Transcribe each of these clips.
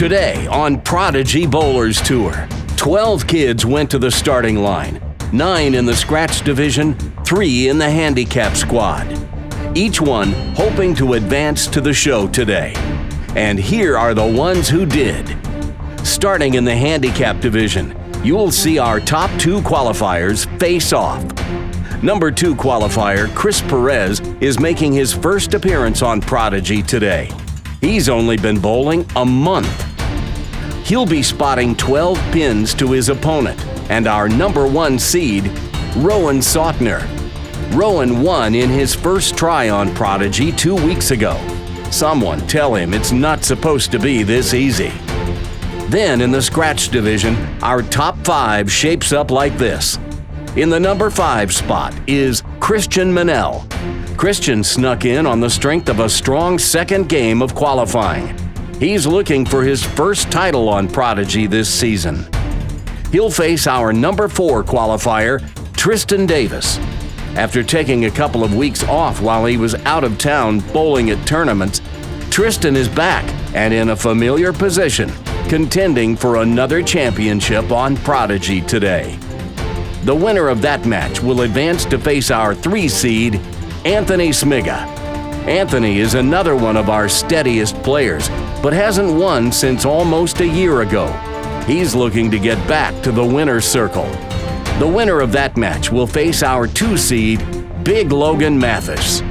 Today on Prodigy Bowlers Tour, 12 kids went to the starting line, 9 in the scratch division, 3 in the handicap squad. Each one hoping to advance to the show today. And here are the ones who did. Starting in the handicap division, you'll see our top 2 qualifiers face off. Number 2 qualifier, Perez, is making his first appearance on Prodigy today. He's only been bowling a month. He'll be spotting 12 pins to his opponent, and our number 1 seed, Rowan Sautner. Rowan won in his first try on Prodigy 2 weeks ago. Someone tell him it's not supposed to be this easy. Then in the scratch division, our top 5 shapes up like this. In the number 5 spot is Tristan Davis. Christian snuck in on the strength of a strong second game of qualifying. He's looking for his first title on Prodigy this season. He'll face our number 4 qualifier, Tristan Davis. After taking a couple of weeks off while he was out of town bowling at tournaments, Tristan is back and in a familiar position, contending for another championship on Prodigy today. The winner of that match will advance to face our 3 seed, Anthony Smiga. Anthony is another one of our steadiest players, but hasn't won since almost a year ago. He's looking to get back to the winner's circle. The winner of that match will face our 2 seed, Big Logan Mathis.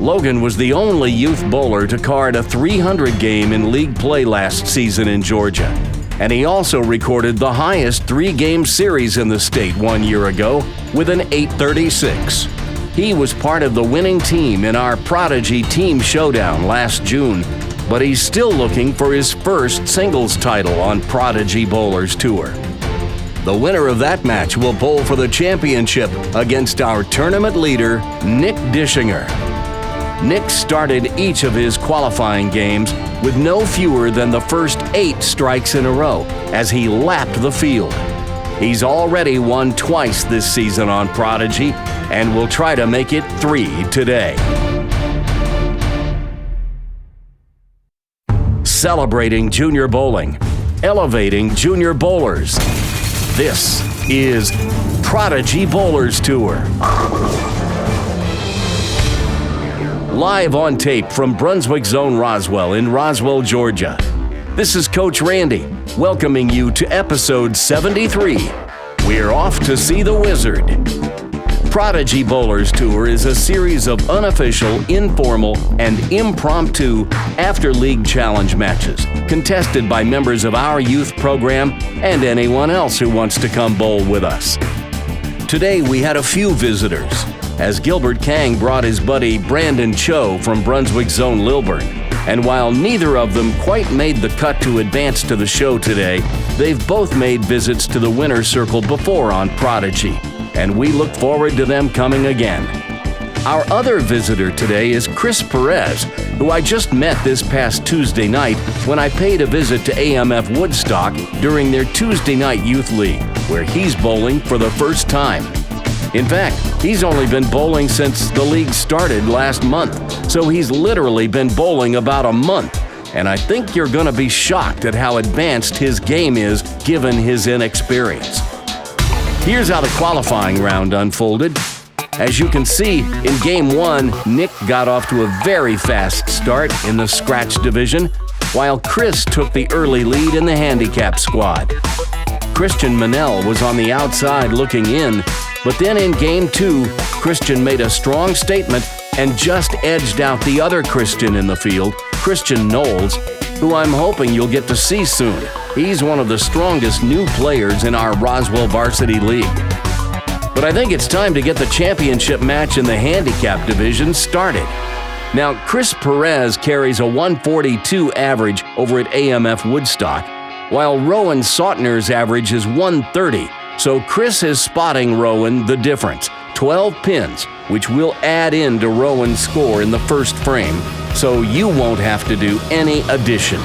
Logan was the only youth bowler to card a 300 game in league play last season in Georgia. And he also recorded the highest 3-game series in the state 1 year ago with an 836. He was part of the winning team in our Prodigy Team Showdown last June, but he's still looking for his first singles title on Prodigy Bowlers Tour. The winner of that match will bowl for the championship against our tournament leader, Nick Dischinger. Nick started each of his qualifying games with no fewer than the first 8 strikes in a row as he lapped the field. He's already won twice this season on Prodigy and will try to make it 3 today. Celebrating junior bowling, elevating junior bowlers. This is Prodigy Bowlers Tour. Live on tape from Brunswick Zone Roswell in Roswell, Georgia. This is Coach Randy, welcoming you to episode 73. We're off to see the Wizard. Prodigy Bowlers Tour is a series of unofficial, informal, and impromptu after-league challenge matches, contested by members of our youth program and anyone else who wants to come bowl with us. Today we had a few visitors, as Gilbert Kang brought his buddy Brandon Cho from Brunswick Zone Lilburn. And while neither of them quite made the cut to advance to the show today, they've both made visits to the winner's circle before on Prodigy, and we look forward to them coming again. Our other visitor today is Perez, who I just met this past Tuesday night when I paid a visit to AMF Woodstock during their Tuesday night youth league, where he's bowling for the first time. In fact, he's only been bowling since the league started last month, so he's literally been bowling about a month, and I think you're going to be shocked at how advanced his game is given his inexperience. Here's how the qualifying round unfolded. As you can see, in Game 1, Nick got off to a very fast start in the scratch division, while Chris took the early lead in the handicap squad. Tristan Davis was on the outside looking in, but then in Game 2, Christian made a strong statement and just edged out the other Christian in the field, Christian Knowles, who I'm hoping you'll get to see soon. He's one of the strongest new players in our Roswell Varsity League. But I think it's time to get the championship match in the handicap division started. Now, Perez carries a 142 average over at AMF Woodstock, while Rowan Sautner's average is 130. So Chris is spotting Rowan the difference, 12 pins, which we'll add in to Rowan's score in the first frame, so you won't have to do any addition.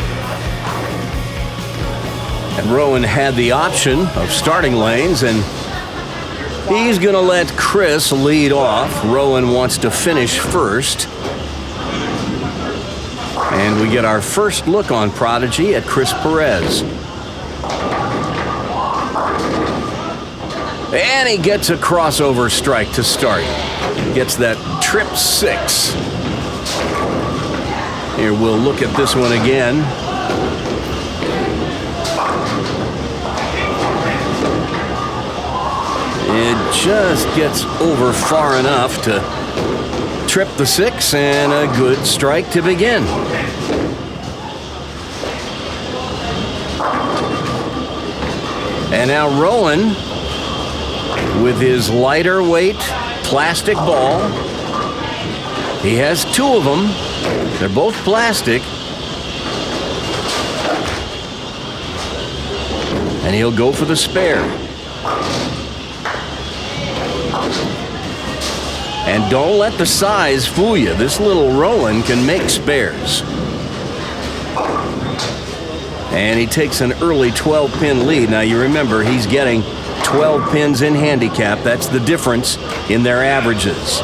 And Rowan had the option of starting lanes, and he's going to let Chris lead off. Rowan wants to finish first. And we get our first look on Prodigy at Chris Perez. And he gets a crossover strike to start. Gets that trip 6. Here, we'll look at this one again. It just gets over far enough to trip the 6, and a good strike to begin. And now Rowan with his lighter weight plastic ball. He has 2 of them. They're both plastic. And he'll go for the spare. And don't let the size fool you. This little Rowan can make spares. And he takes an early 12-pin lead. Now you remember, he's getting 12 pins in handicap. That's the difference in their averages.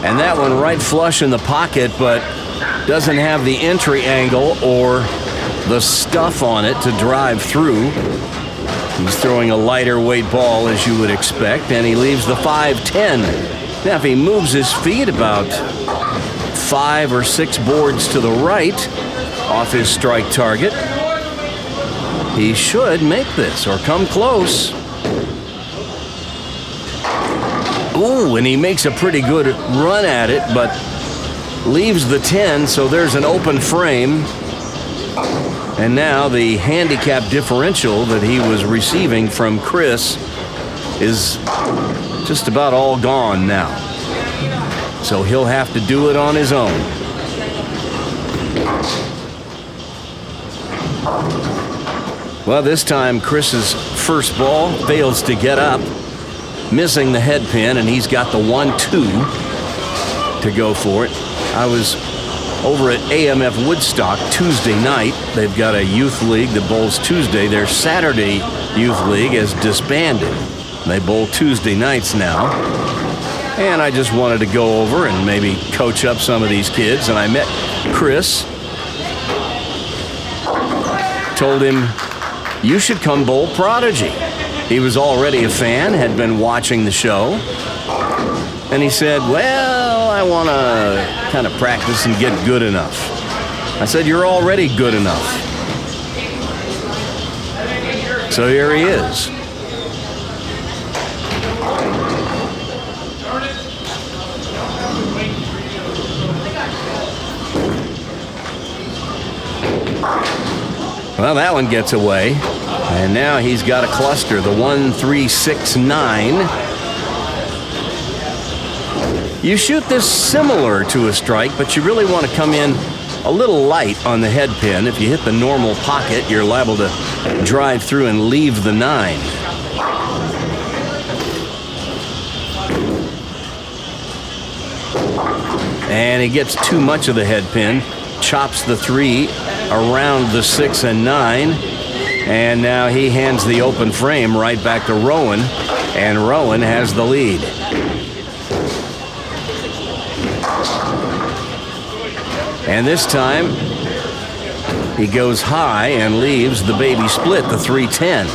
And that one right flush in the pocket, but doesn't have the entry angle or the stuff on it to drive through. He's throwing a lighter weight ball, as you would expect, and he leaves the 5-10. Now, if he moves his feet about 5 or 6 boards to the right off his strike target, he should make this or come close. Ooh, and he makes a pretty good run at it, but leaves the 10, so there's an open frame. And now the handicap differential that he was receiving from Chris is just about all gone now. So he'll have to do it on his own. Well, this time Chris's first ball fails to get up, missing the head pin, and he's got the 1-2 to go for it. I was over at AMF Woodstock Tuesday night. They've got a youth league that bowls Tuesday. Their Saturday youth league is disbanded. They bowl Tuesday nights now. And I just wanted to go over and maybe coach up some of these kids. And I met Chris. Told him, you should come bowl Prodigy. He was already a fan, had been watching the show. And he said, well, I want to kind of practice and get good enough. I said, you're already good enough. So here he is. Well, that one gets away. And now he's got a cluster, the 1-3-6-9. You shoot this similar to a strike, but you really want to come in a little light on the head pin. If you hit the normal pocket, you're liable to drive through and leave the 9. And he gets too much of the head pin, chops the 3 around the 6 and 9. And now he hands the open frame right back to Rowan, and Rowan has the lead. And this time, he goes high and leaves the baby split, the 3-10.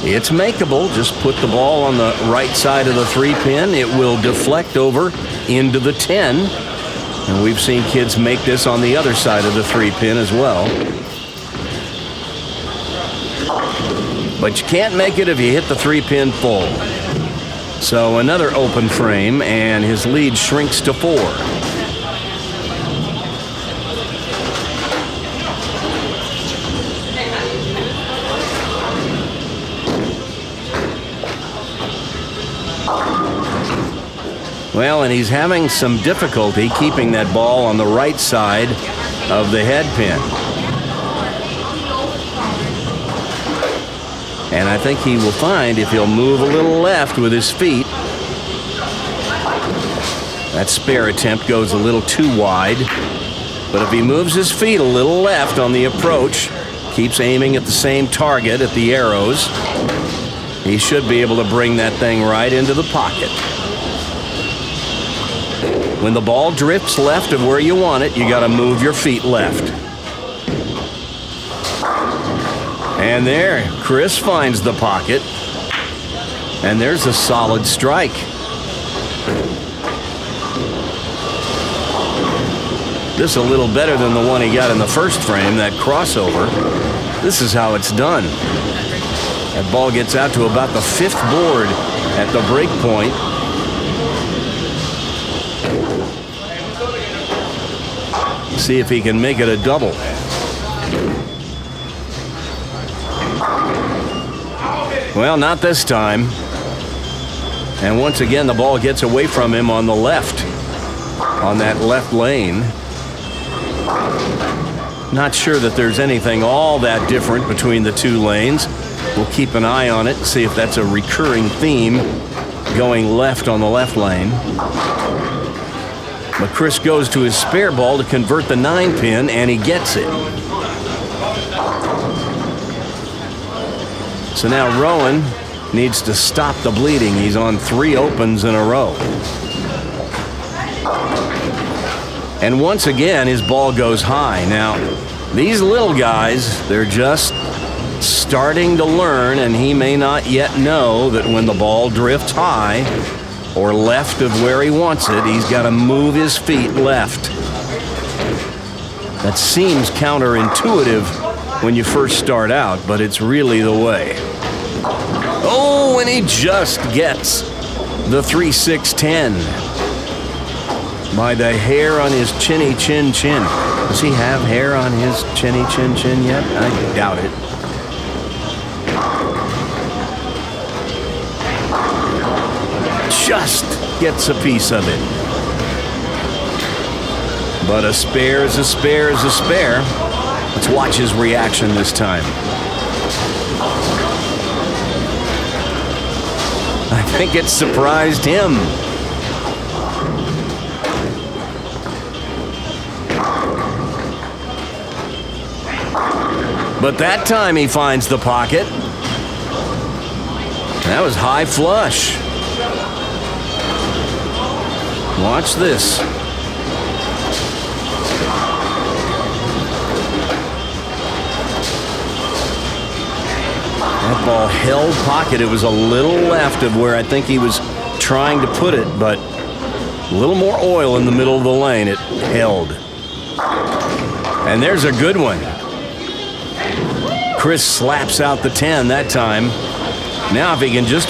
It's makeable. Just put the ball on the right side of the 3-pin. It will deflect over into the 10. And we've seen kids make this on the other side of the 3-pin as well. But you can't make it if you hit the 3-pin full. So another open frame, and his lead shrinks to 4. Well, and he's having some difficulty keeping that ball on the right side of the head pin. And I think he will find if he'll move a little left with his feet. That spare attempt goes a little too wide. But if he moves his feet a little left on the approach, keeps aiming at the same target at the arrows, he should be able to bring that thing right into the pocket. When the ball drifts left of where you want it, you got to move your feet left. And there, Chris finds the pocket. And there's a solid strike. This a little better than the one he got in the first frame, that crossover. This is how it's done. That ball gets out to about the 5th board at the break point. See if he can make it a double. Well, not this time. And once again, the ball gets away from him on the left, on that left lane. Not sure that there's anything all that different between the two lanes. We'll keep an eye on it, see if that's a recurring theme, going left on the left lane. But Chris goes to his spare ball to convert the 9-pin, and he gets it. So now Rowan needs to stop the bleeding. He's on 3 opens in a row. And once again, his ball goes high. Now, these little guys, they're just starting to learn, and he may not yet know that when the ball drifts high or left of where he wants it, he's got to move his feet left. That seems counterintuitive when you first start out, but it's really the way. Oh, and he just gets the 3-6-10 by the hair on his chinny chin chin. Does he have hair on his chinny chin chin yet? I doubt it. Just gets a piece of it. But a spare is a spare is a spare. Let's watch his reaction this time. I think it surprised him. But that time he finds the pocket. That was high flush. Watch this. That ball held pocket. It was a little left of where I think he was trying to put it, but a little more oil in the middle of the lane. It held. And there's a good one. Chris slaps out the 10 that time. Now if he can just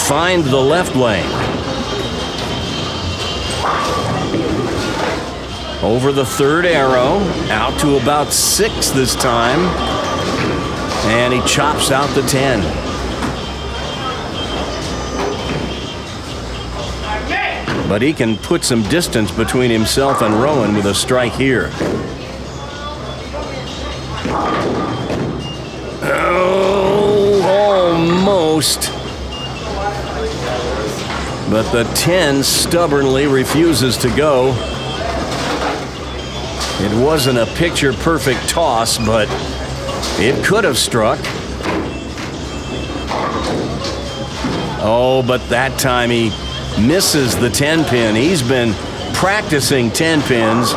find the left lane. Over the 3rd arrow, out to about 6 this time. And he chops out the 10. But he can put some distance between himself and Rowan with a strike here. Oh, almost. But the 10 stubbornly refuses to go. It wasn't a picture-perfect toss, but it could have struck. Oh, but that time he misses the 10-pin. He's been practicing 10-pins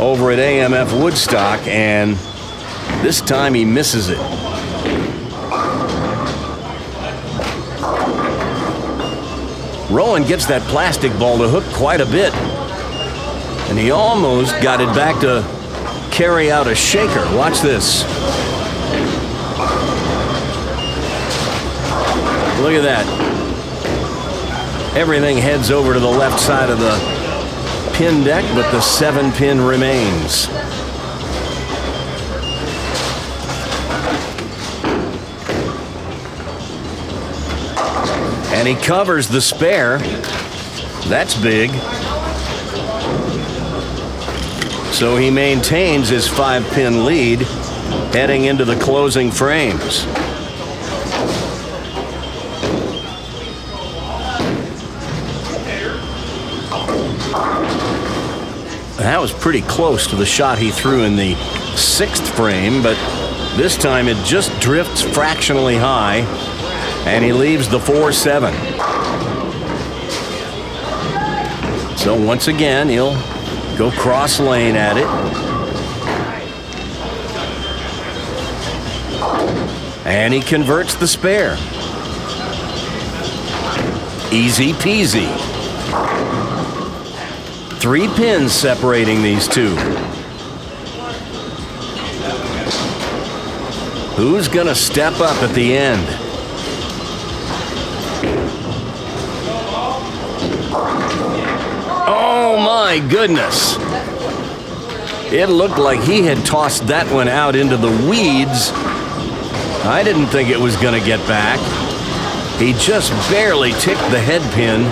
over at AMF Woodstock, and this time he misses it. Rowan gets that plastic ball to hook quite a bit. And he almost got it back to carry out a shaker. Watch this. Look at that. Everything heads over to the left side of the pin deck, but the 7-pin remains. And he covers the spare. That's big. So he maintains his 5-pin lead heading into the closing frames. That was pretty close to the shot he threw in the 6th frame, but this time it just drifts fractionally high, and he leaves the 4-7. So once again, he'll go cross lane at it. And he converts the spare. Easy peasy. 3 pins separating these two. Who's gonna step up at the end? Oh my goodness. It looked like he had tossed that one out into the weeds. I didn't think it was gonna get back. He just barely tipped the head pin.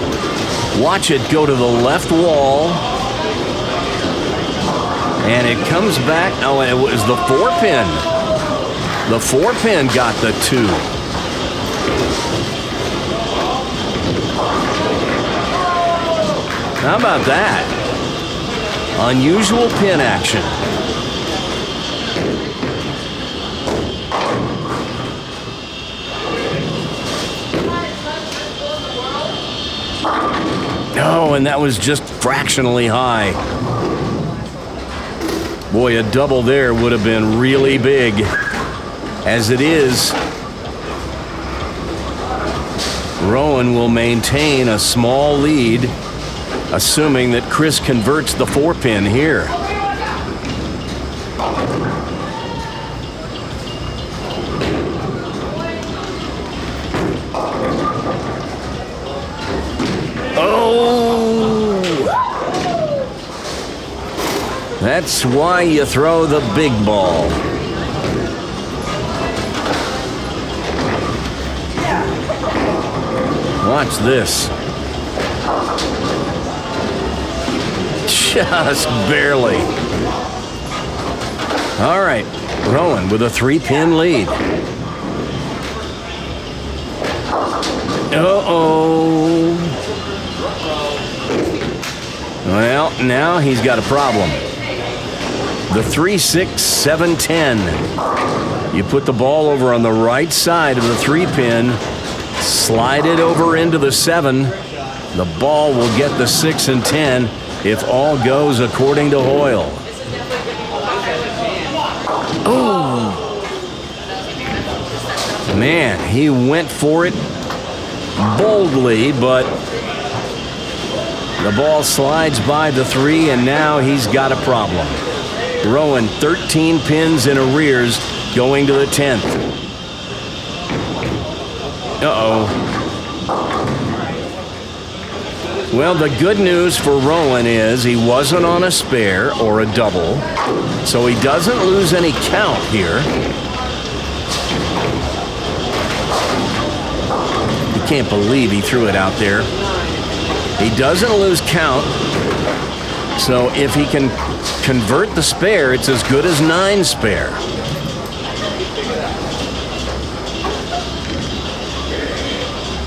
Watch it go to the left wall. And it comes back. Oh, it was the 4 pin. The 4 pin got the 2. How about that? Unusual pin action. Oh, and that was just fractionally high. Boy, a double there would have been really big. As it is, Rowan will maintain a small lead, assuming that Chris converts the 4 pin here. That's why you throw the big ball. Watch this. Just barely. All right, Rowan with a 3-pin lead. Uh-oh. Well, now he's got a problem. The 3, 6, 7, 10. You put the ball over on the right side of the 3-pin, slide it over into the 7. The ball will get the 6 and 10 if all goes according to Hoyle. Oh! Man, he went for it boldly, but the ball slides by the 3, and now he's got a problem. Rowan 13 pins in arrears going to the 10th. Uh-oh. Well, the good news for Rowan is he wasn't on a spare or a double, so he doesn't lose any count here. You can't believe he threw it out there. He doesn't lose count, so if he can convert the spare, it's as good as 9 spare.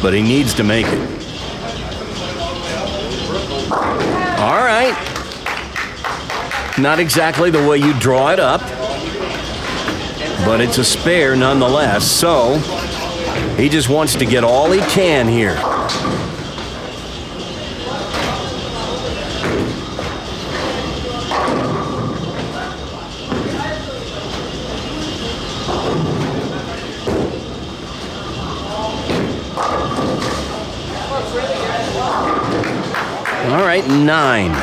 But he needs to make it. All right. Not exactly the way you draw it up, but it's a spare nonetheless, so he just wants to get all he can here. All right, 9.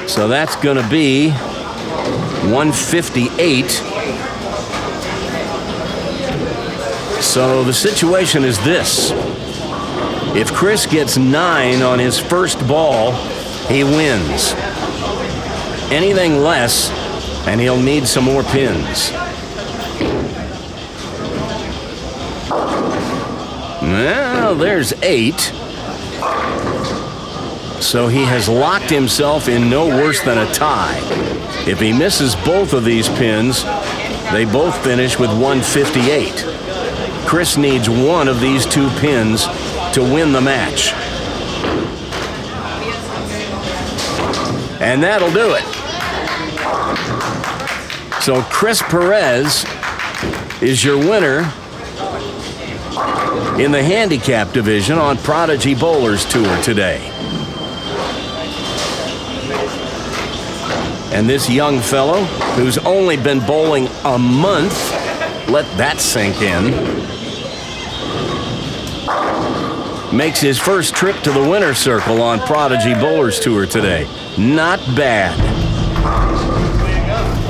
So that's going to be 158. So the situation is this. If Chris gets 9 on his first ball, he wins. Anything less, and he'll need some more pins. Well, there's 8. So he has locked himself in no worse than a tie. If he misses both of these pins, they both finish with 158. Chris needs one of these 2 pins to win the match. And that'll do it. So Chris Perez is your winner in the handicap division on Prodigy Bowlers Tour today. And this young fellow, who's only been bowling a month, let that sink in, makes his first trip to the winner's circle on Prodigy Bowlers Tour today. Not bad.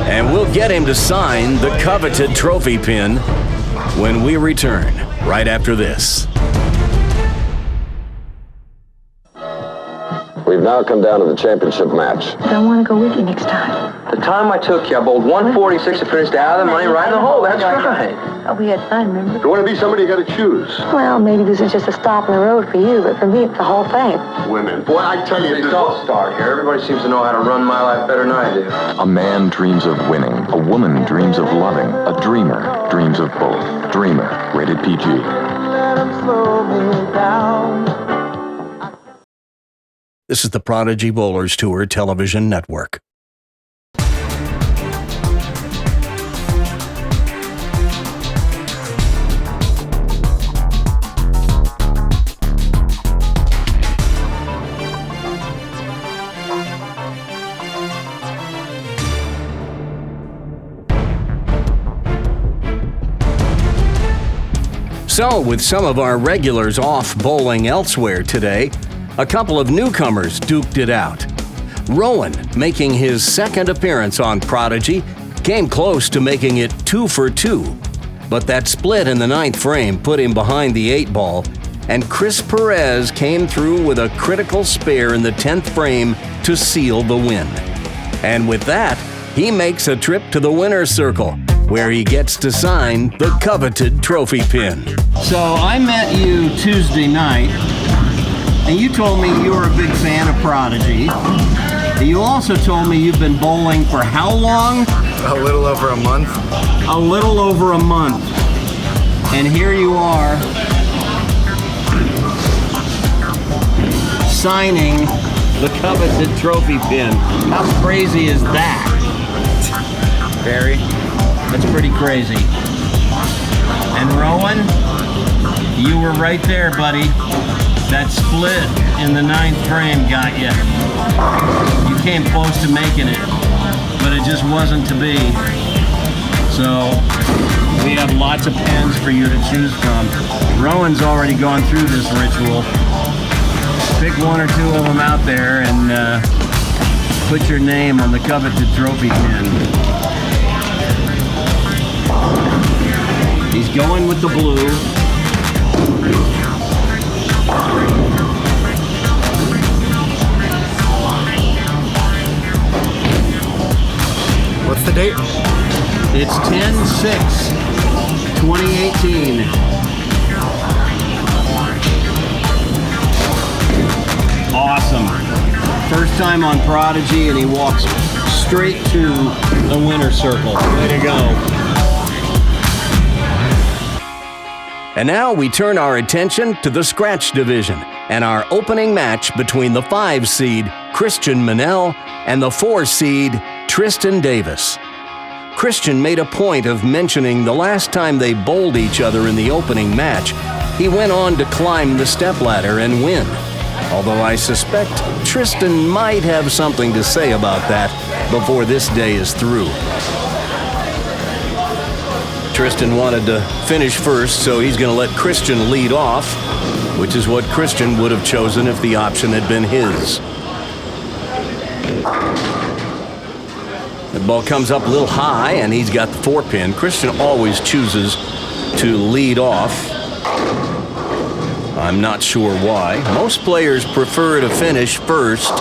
And we'll get him to sign the coveted trophy pin when we return right after this. We've now come down to the championship match. I want to go with you next time. The time I took you, I bowled 146 and finished out of the money right in the hole. That's right. Oh, we had fun, remember? If you want to be somebody, you got to choose. Well, maybe this is just a stop in the road for you, but for me, it's the whole thing. Women. Boy, I tell you, It's all start here. Everybody seems to know how to run my life better than I do. A man dreams of winning. A woman dreams of loving. A dreamer dreams of both. Dreamer. Rated PG. This is the Prodigy Bowlers Tour television network. So, with some of our regulars off bowling elsewhere today, a couple of newcomers duked it out. Rowan, making his second appearance on Prodigy, came close to making it 2 for 2. But that split in the 9th frame put him behind the 8 ball, and Chris Perez came through with a critical spare in the 10th frame to seal the win. And with that, he makes a trip to the winner's circle, where he gets to sign the coveted trophy pin. So I met you Tuesday night, and you told me you were a big fan of Prodigy. You also told me you've been bowling for how long? A little over a month. A little over a month. And here you are, signing the coveted trophy pin. How crazy is that? Very. That's pretty crazy. And Rowan, you were right there, buddy. That split in the 9th frame got you. You came close to making it, but it just wasn't to be. So we have lots of pins for you to choose from. Rowan's already gone through this ritual. Pick 1 or 2 of them out there and put your name on the coveted trophy pin. He's going with the blue. What's the date? It's 10/6/2018. Awesome. First time on Prodigy, and he walks straight to the winner's circle. Way to go. And now we turn our attention to the scratch division and our opening match between the 5 seed Tristan Manel and the 4 seed Tristan Davis. Christian made a point of mentioning the last time they bowled each other in the opening match, he went on to climb the stepladder and win. Although I suspect Tristan might have something to say about that before this day is through. Tristan wanted to finish first, so he's going to let Christian lead off, which is what Christian would have chosen if the option had been his. The ball comes up a little high, and he's got the 4-pin. Christian always chooses to lead off. I'm not sure why. Most players prefer to finish first,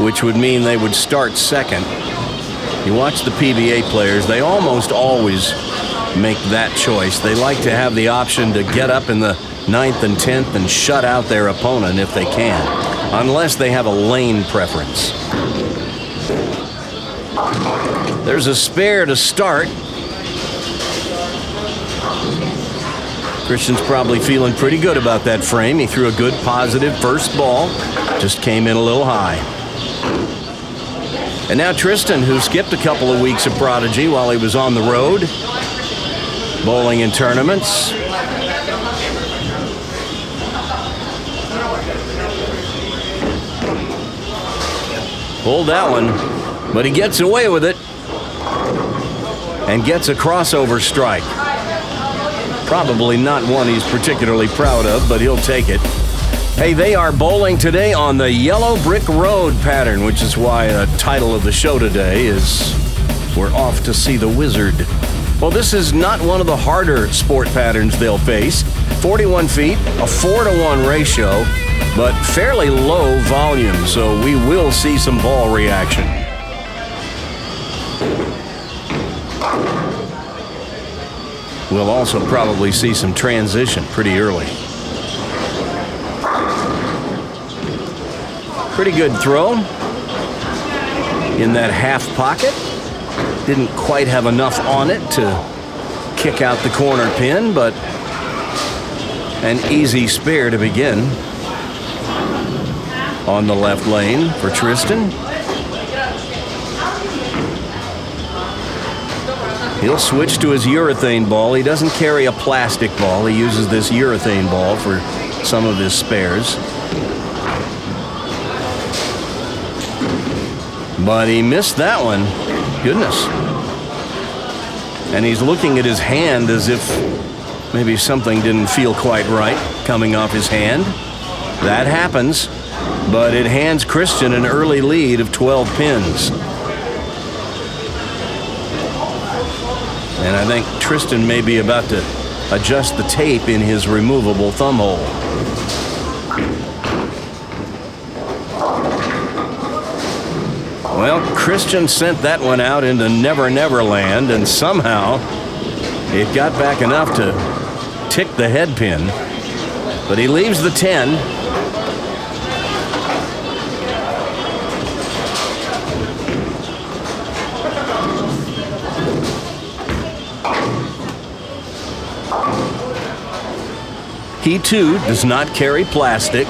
which would mean they would start second. You watch the PBA players, they almost always make that choice. They like to have the option to get up in the 9th and 10th and shut out their opponent if they can, unless they have a lane preference. There's a spare to start. Christian's probably feeling pretty good about that frame. He threw a good positive first ball, just came in a little high. And now Tristan, who skipped a couple of weeks of Prodigy while he was on the road, bowling in tournaments. Pulled that one. But he gets away with it and gets a crossover strike. Probably not one he's particularly proud of, but he'll take it. Hey, they are bowling today on the yellow brick road pattern, which is why the title of the show today is We're Off to See the Wizard. Well, this is not one of the harder sport patterns they'll face. 41 feet, a 4-to-1 ratio, but fairly low volume, so we will see some ball reaction. We'll also probably see some transition pretty early. Pretty good throw in that half pocket. Didn't quite have enough on it to kick out the corner pin, but an easy spare to begin on the left lane for Tristan. He'll switch to his urethane ball. He doesn't carry a plastic ball. He uses this urethane ball for some of his spares. But he missed that one. Goodness. And he's looking at his hand as if maybe something didn't feel quite right coming off his hand. That happens, but it hands Christian an early lead of 12 pins. And I think Tristan may be about to adjust the tape in his removable thumb hole. Well, Christian sent that one out into Never Never Land, and somehow it got back enough to tick the head pin. But he leaves the 10. He, too, does not carry plastic,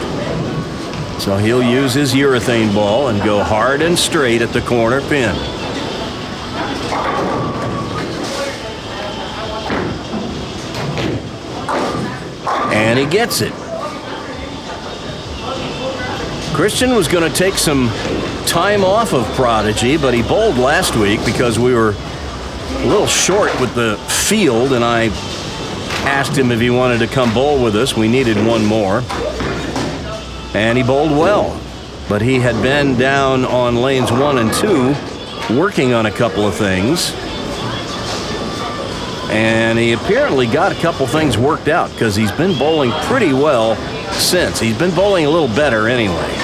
so he'll use his urethane ball and go hard and straight at the corner pin. And he gets it. Christian was going to take some time off of Prodigy, but he bowled last week because we were a little short with the field, and I asked him if he wanted to come bowl with us. We needed one more. And he bowled well. But he had been down on lanes 1 and 2 working on a couple of things. And he apparently got a couple things worked out because he's been bowling pretty well since. He's been bowling a little better anyway.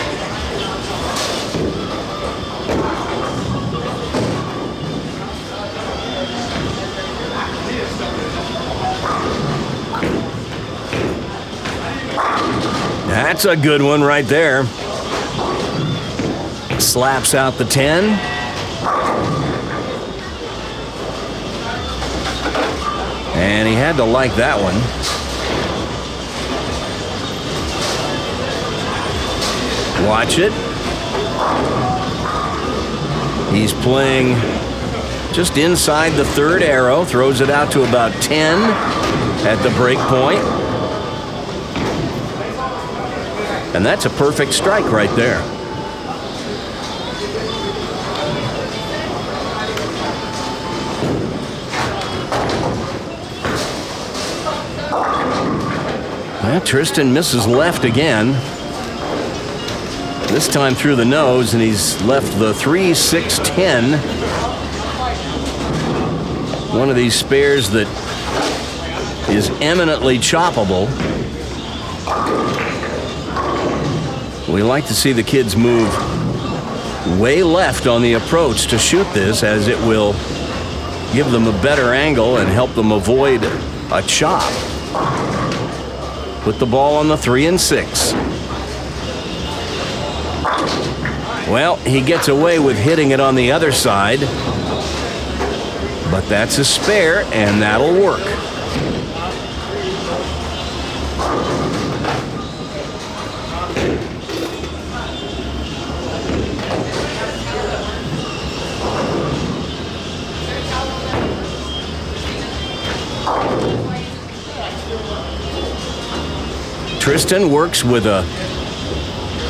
That's a good one right there. Slaps out the 10. And he had to like that one. Watch it. He's playing just inside the third arrow. Throws it out to about 10 at the break point. And that's a perfect strike right there. Well, Tristan misses left again. This time through the nose, and he's left the 3-6-10. One of these spares that is eminently choppable. We like to see the kids move way left on the approach to shoot this, as it will give them a better angle and help them avoid a chop. Put the ball on the 3 and 6. Well, he gets away with hitting it on the other side, but that's a spare, and that'll work. Tristan works with a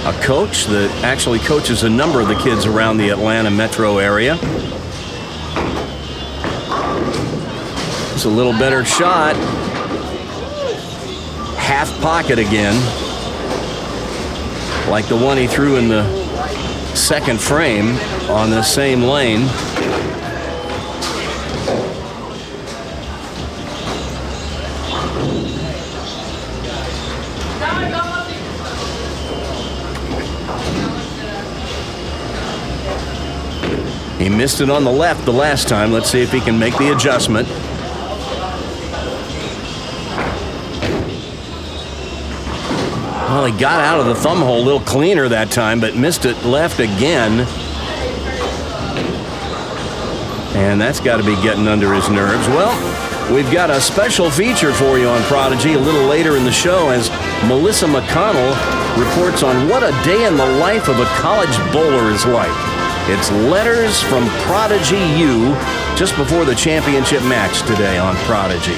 a coach that actually coaches a number of the kids around the Atlanta metro area. It's a little better shot. Half pocket again, like the one he threw in the second frame on the same lane. He missed it on the left the last time. Let's see if he can make the adjustment. Well, he got out of the thumb hole a little cleaner that time, but missed it left again. And that's got to be getting under his nerves. Well, we've got a special feature for you on Prodigy a little later in the show as Melissa McCONNEll reports on what a day in the life of a college bowler is like. It's Letters from Prodigy U just before the championship match today on Prodigy.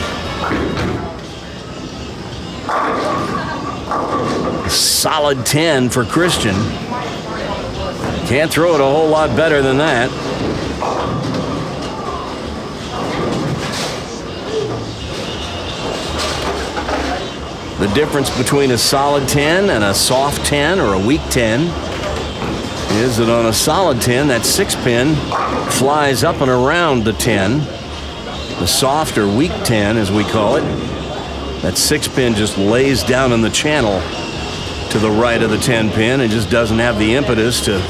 Solid 10 for Christian. Can't throw it a whole lot better than that. The difference between a solid 10 and a soft 10 or a weak 10 is that on a solid 10, that 6-pin flies up and around the 10. The soft or weak 10, as we call it, that 6-pin just lays down in the channel to the right of the 10-pin and just doesn't have the impetus to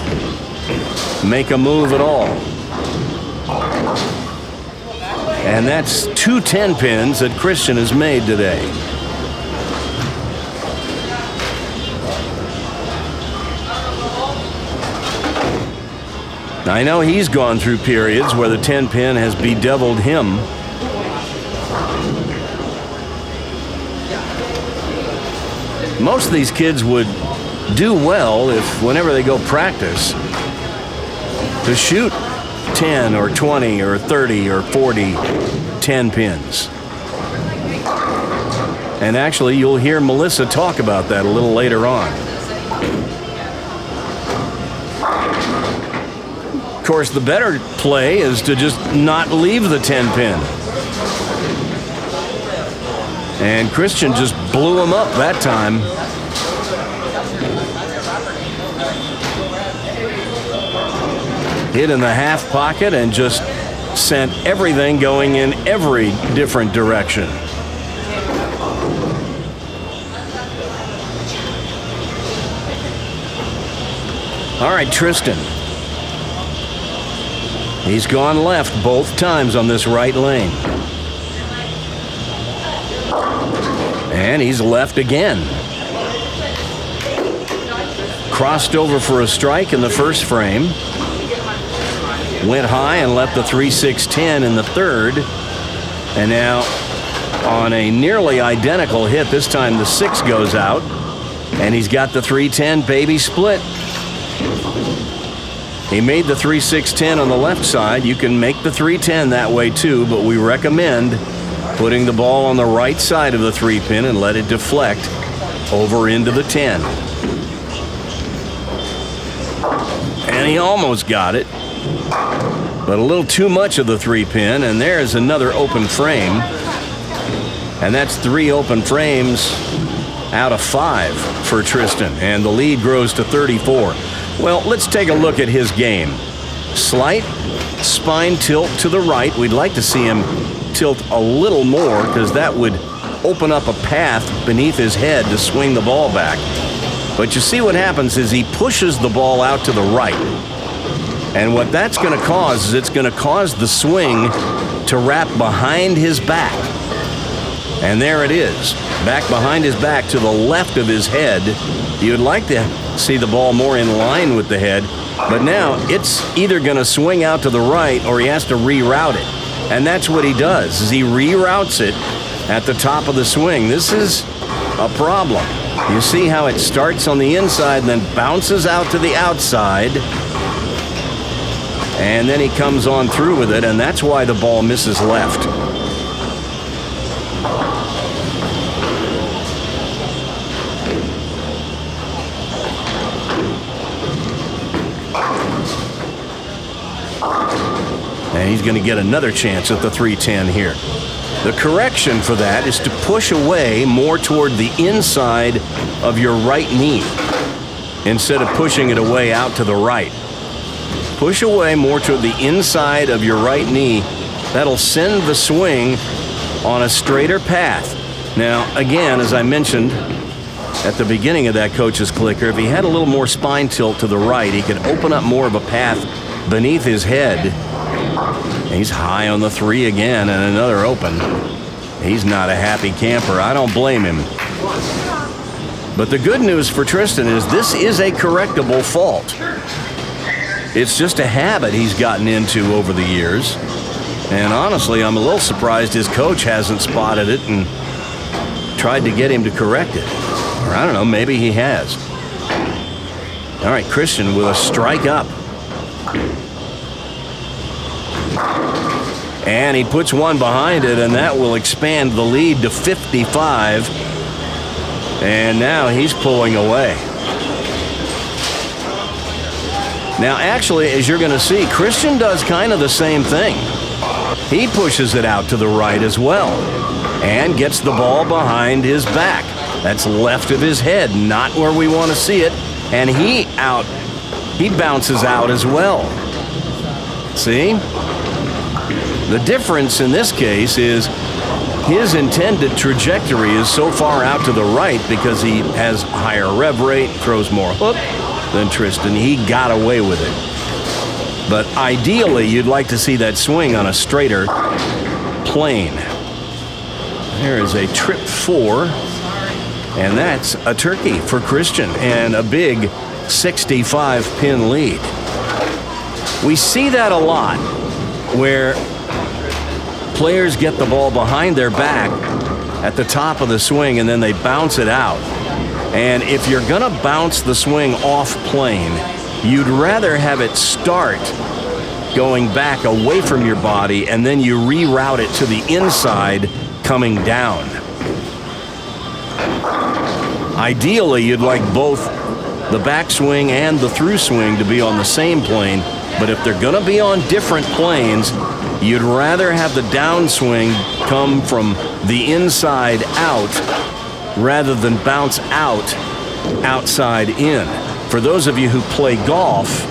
make a move at all. And that's 2 10-pins that Christian has made today. I know he's gone through periods where the 10-pin has bedeviled him. Most of these kids would do well if, whenever they go practice, to shoot 10 or 20 or 30 or 40 10-pins. And actually, you'll hear Melissa talk about that a little later on. Of course, the better play is to just not leave the 10-pin. And Christian just blew him up that time. Hit in the half pocket and just sent everything going in every different direction. All right, Tristan. He's gone left both times on this right lane. And he's left again. Crossed over for a strike in the first frame. Went high and left the 3-6-10 in the third. And now on a nearly identical hit, this time the 6 goes out. And he's got the 3-10 baby split. He made the 3-6-10 on the left side. You can make the 3-10 that way too, but we recommend putting the ball on the right side of the 3-pin and let it deflect over into the 10. And he almost got it, but a little too much of the 3-pin, and there's another open frame. And that's 3 open frames out of 5 for Tristan, and the lead grows to 34. Well, let's take a look at his game. Slight spine tilt to the right. We'd like to see him tilt a little more because that would open up a path beneath his head to swing the ball back. But you see what happens is he pushes the ball out to the right. And what that's going to cause is it's going to cause the swing to wrap behind his back. And there it is, back behind his back to the left of his head. You'd like to see the ball more in line with the head, but now it's either going to swing out to the right or he has to reroute it. And that's what he does, is he reroutes it at the top of the swing. This is a problem. You see how it starts on the inside and then bounces out to the outside. And then he comes on through with it, and that's why the ball misses left. going to get another chance at the 310 here. The correction for that is to push away more toward the inside of your right knee instead of pushing it away out to the right. Push away more toward the inside of your right knee. That'll send the swing on a straighter path. Now, again, as I mentioned at the beginning of that coach's clicker, if he had a little more spine tilt to the right, he could open up more of a path beneath his head. He's high on the 3 again, and another open. He's not a happy camper. I don't blame him. But the good news for Tristan is this is a correctable fault. It's just a habit he's gotten into over the years. And honestly, I'm a little surprised his coach hasn't spotted it and tried to get him to correct it. Or I don't know, maybe he has. All right, Christian with a strike up. And he puts one behind it, and that will expand the lead to 55. And now he's pulling away. Now, actually, as you're going to see, Christian does kind of the same thing. He pushes it out to the right as well and gets the ball behind his back. That's left of his head, not where we want to see it. And he bounces out as well. See? The difference in this case is his intended trajectory is so far out to the right because he has higher rev rate, throws more hook than Tristan. He got away with it. But ideally, you'd like to see that swing on a straighter plane. There is a trip 4, and that's a turkey for Christian and a big 65-pin lead. We see that a lot where players get the ball behind their back at the top of the swing and then they bounce it out. And if you're going to bounce the swing off plane, you'd rather have it start going back away from your body and then you reroute it to the inside coming down. Ideally, you'd like both the backswing and the through swing to be on the same plane, but if they're going to be on different planes, you'd rather have the downswing come from the inside out rather than bounce out outside in. For those of you who play golf,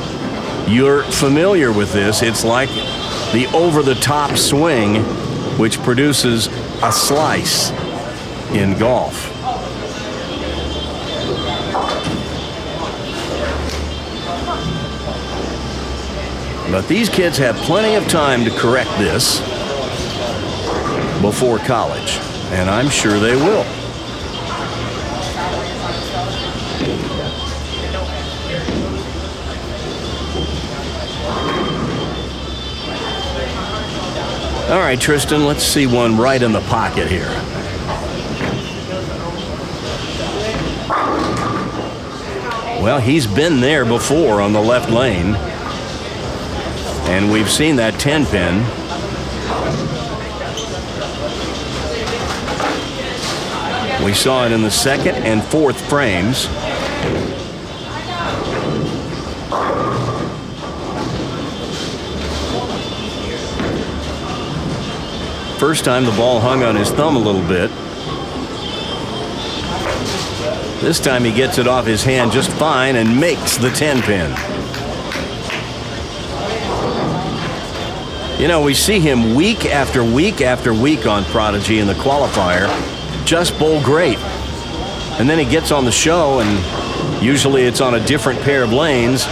you're familiar with this. It's like the over-the-top swing, which produces a slice in golf. But these kids have plenty of time to correct this before college, and I'm sure they will. All right, Tristan, let's see one right in the pocket here. Well, he's been there before on the left lane. And we've seen that 10-pin. We saw it in the second and fourth frames. First time the ball hung on his thumb a little bit. This time he gets it off his hand just fine and makes the 10-pin. You know, we see him week after week after week on Prodigy in the qualifier just bowl great. And then he gets on the show, and usually it's on a different pair of lanes,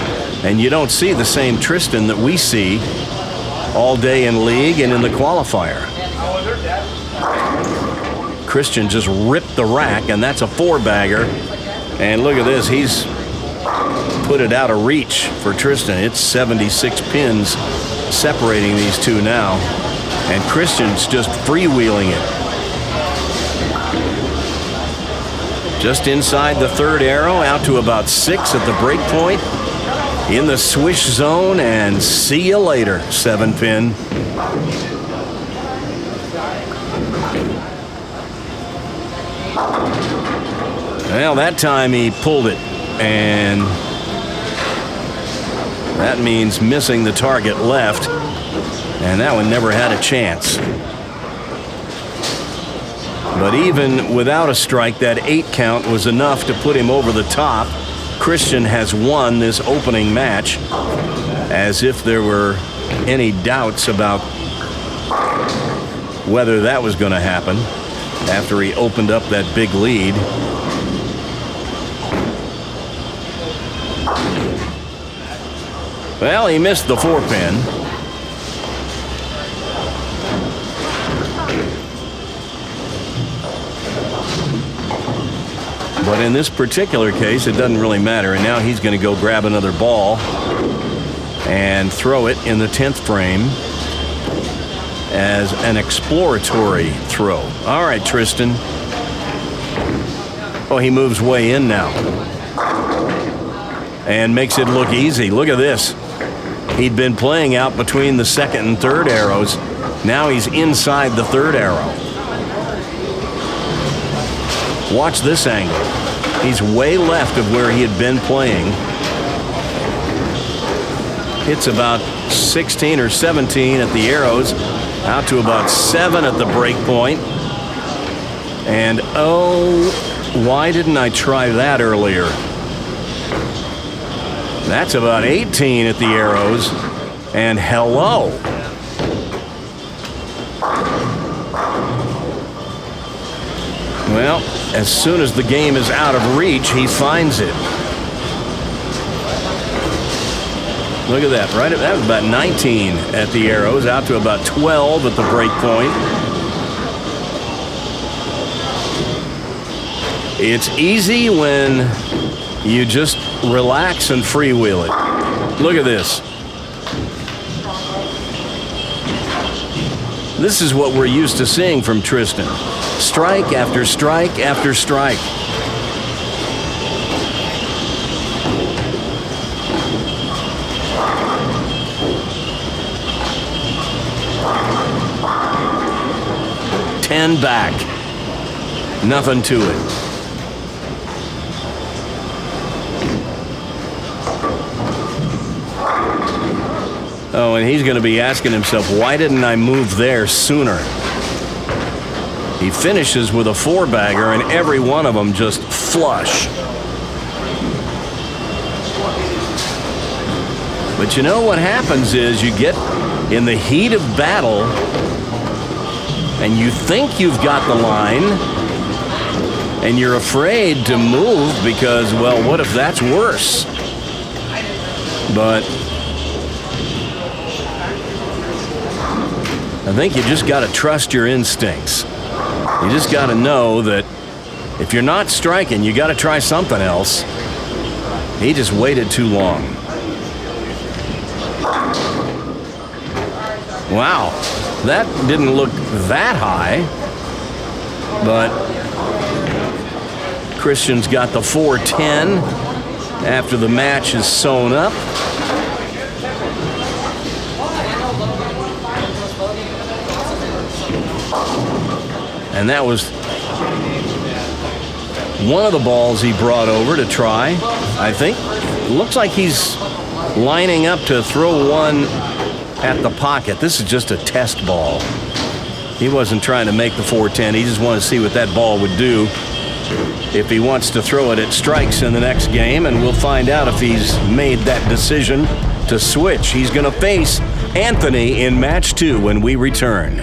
and you don't see the same Tristan that we see all day in league and in the qualifier. Christian just ripped the rack, and that's a 4-bagger. And look at this, he's put it out of reach for Tristan. It's 76 pins separating these two now, and Christian's just freewheeling it. Just inside the third arrow, out to about 6 at the break point, in the swish zone, and see you later, 7-pin. Well, that time he pulled it, and that means missing the target left. And that one never had a chance. But even without a strike, that 8 count was enough to put him over the top. Tristan has won this opening match, as if there were any doubts about whether that was going to happen after he opened up that big lead. Well, he missed the 4-pin. But in this particular case, it doesn't really matter. And now he's going to go grab another ball and throw it in the 10th frame as an exploratory throw. All right, Tristan. Oh, he moves way in now and makes it look easy. Look at this. He'd been playing out between the 2nd and 3rd arrows. Now he's inside the 3rd arrow. Watch this angle. He's way left of where he had been playing. Hits about 16 or 17 at the arrows, out to about 7 at the break point. And oh, why didn't I try that earlier? That's about 18 at the arrows. And hello. Well, as soon as the game is out of reach, he finds it. Look at that, right? That was about 19 at the arrows, out to about 12 at the break point. It's easy when you just relax and freewheel it. Look at this. This is what we're used to seeing from Tristan. Strike after strike after strike. Ten back. Nothing to it. Oh, and he's going to be asking himself, why didn't I move there sooner? He finishes with a 4-bagger, and every one of them just flush. But you know what happens is you get in the heat of battle, and you think you've got the line, and you're afraid to move because, well, what if that's worse? But I think you just got to trust your instincts. You just got to know that if you're not striking, you got to try something else. He just waited too long. Wow, that didn't look that high, but Tristan's got the 410 after the match is sewn up. And that was one of the balls he brought over to try, I think. Looks like he's lining up to throw one at the pocket. This is just a test ball. He wasn't trying to make the 410. He just wanted to see what that ball would do if he wants to throw it at strikes in the next game, and we'll find out if he's made that decision to switch. He's going to face Anthony in match 2 when we return.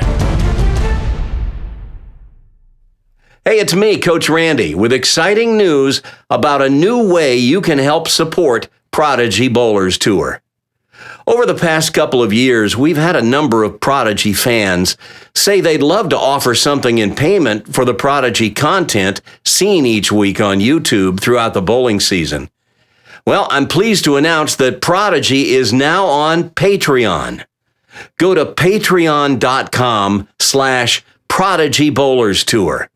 Hey, it's me, Coach Randy, with exciting news about a new way you can help support Prodigy Bowlers Tour. Over the past couple of years, we've had a number of Prodigy fans say they'd love to offer something in payment for the Prodigy content seen each week on YouTube throughout the bowling season. Well, I'm pleased to announce that Prodigy is now on Patreon. Go to patreon.com/Prodigy Bowlers Tour.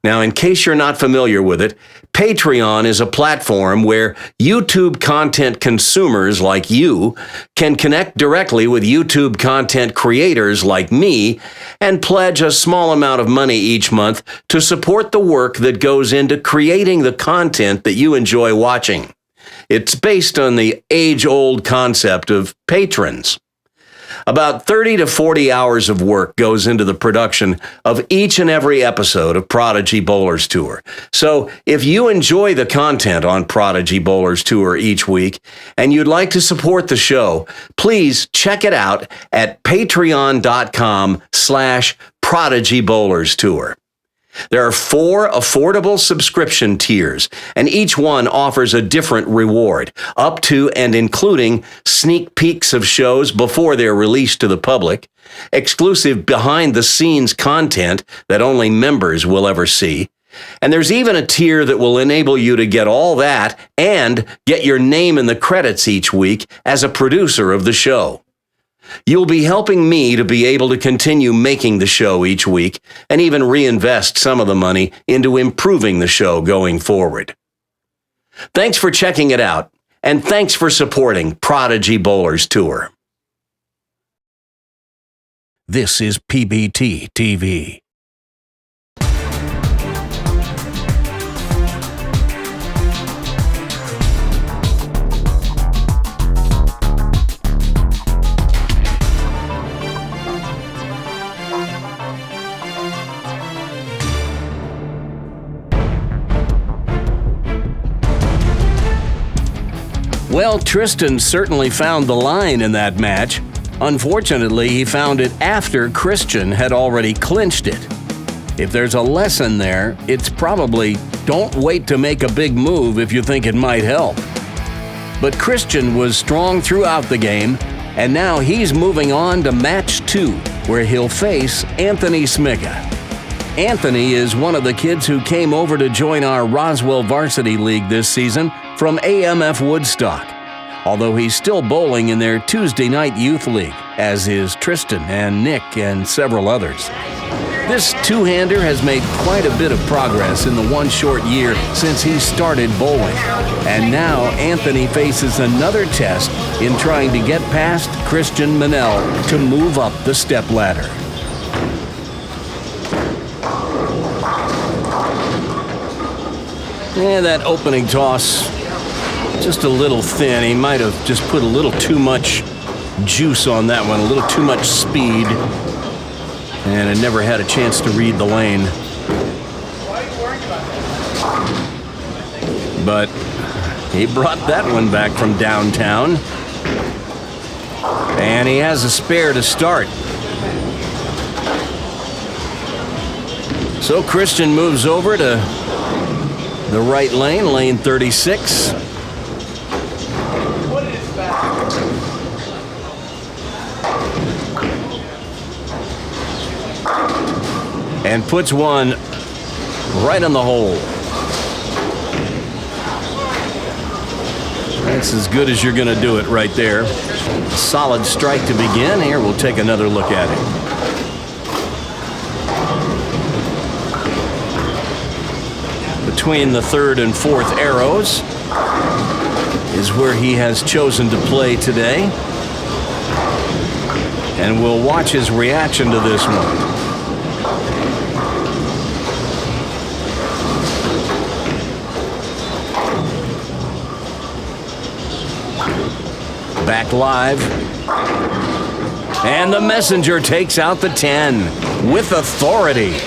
Now, in case you're not familiar with it, Patreon is a platform where YouTube content consumers like you can connect directly with YouTube content creators like me and pledge a small amount of money each month to support the work that goes into creating the content that you enjoy watching. It's based on the age-old concept of patrons. About 30 to 40 hours of work goes into the production of each and every episode of Prodigy Bowlers Tour. So if you enjoy the content on Prodigy Bowlers Tour each week and you'd like to support the show, please check it out at patreon.com/Prodigy Bowlers Tour. There are 4 affordable subscription tiers, and each one offers a different reward, up to and including sneak peeks of shows before they're released to the public, exclusive behind-the-scenes content that only members will ever see, and there's even a tier that will enable you to get all that and get your name in the credits each week as a producer of the show. You'll be helping me to be able to continue making the show each week and even reinvest some of the money into improving the show going forward. Thanks for checking it out, and thanks for supporting Prodigy Bowlers Tour. This is PBT TV. Well, Tristan certainly found the line in that match. Unfortunately, he found it after Christian had already clinched it. If there's a lesson there, it's probably don't wait to make a big move if you think it might help. But Christian was strong throughout the game, and now he's moving on to match 2, where he'll face Anthony Smiga. Anthony is one of the kids who came over to join our Roswell Varsity League this season from AMF Woodstock, although he's still bowling in their Tuesday night youth league, as is Tristan and Nick and several others. This two-hander has made quite a bit of progress in the one short year since he started bowling, and now Anthony faces another test in trying to get past Christian Manel to move up the stepladder. That opening toss, just a little thin. He might have just put a little too much juice on that one, a little too much speed, and it never had a chance to read the lane. But he brought that one back from downtown, and he has a spare to start. So Christian moves over to the right lane, lane 36. And puts one right on the hole. That's as good as you're going to do it right there. A solid strike to begin. Here, we'll take another look at it. Between the 3rd and 4th arrows is where he has chosen to play today. And we'll watch his reaction to this one. Back live. And the messenger takes out the 10 with authority.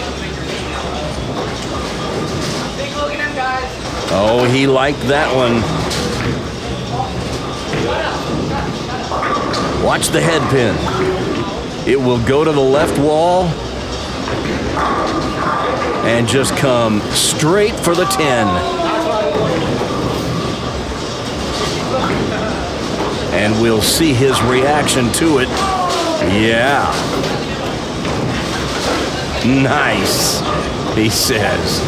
Oh, he liked that one. Watch the head pin. It will go to the left wall and just come straight for the 10. And we'll see his reaction to it. Yeah. Nice, he says.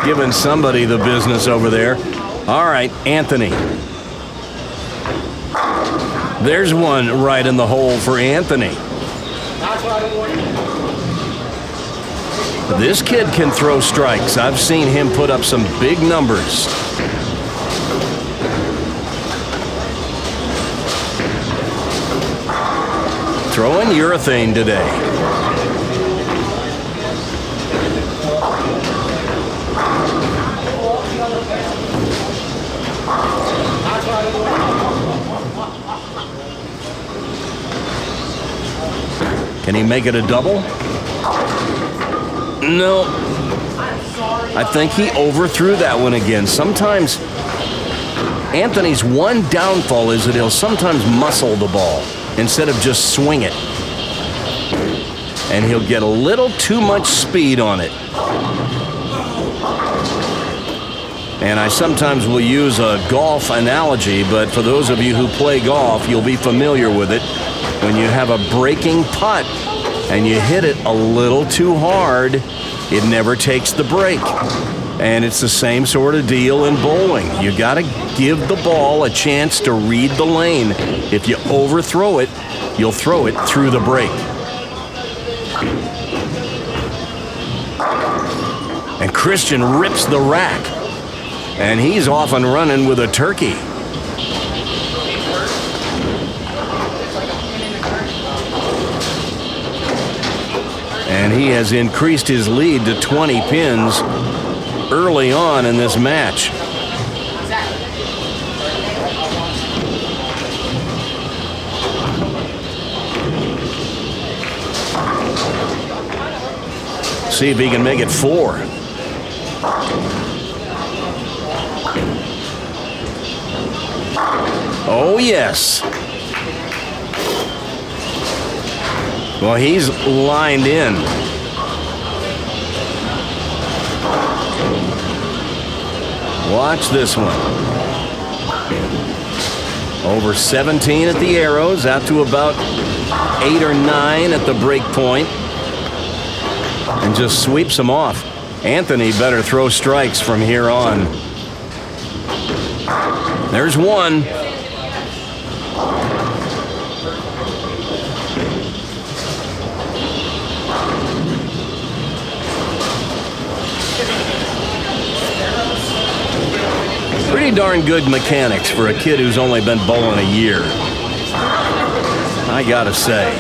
Giving somebody the business over there. All right, Anthony. There's one right in the hole for Anthony. This kid can throw strikes. I've seen him put up some big numbers. Throwing urethane today. Can he make it a double? No. I think he overthrew that one again. Sometimes Anthony's one downfall is that he'll sometimes muscle the ball instead of just swing it. And he'll get a little too much speed on it. And I sometimes will use a golf analogy, but for those of you who play golf, you'll be familiar with it. When you have a breaking putt and you hit it a little too hard, it never takes the break. And it's the same sort of deal in bowling. You got to give the ball a chance to read the lane. If you overthrow it, you'll throw it through the break. And Christian rips the rack. And he's off and running with a turkey. And he has increased his lead to 20 pins early on in this match. See if he can make it 4. Oh, yes. Well, he's lined in. Watch this one. Over 17 at the arrows, out to about 8 or 9 at the break point. And just sweeps them off. Anthony better throw strikes from here on. There's one. Pretty darn good mechanics for a kid who's only been bowling a year, I gotta say.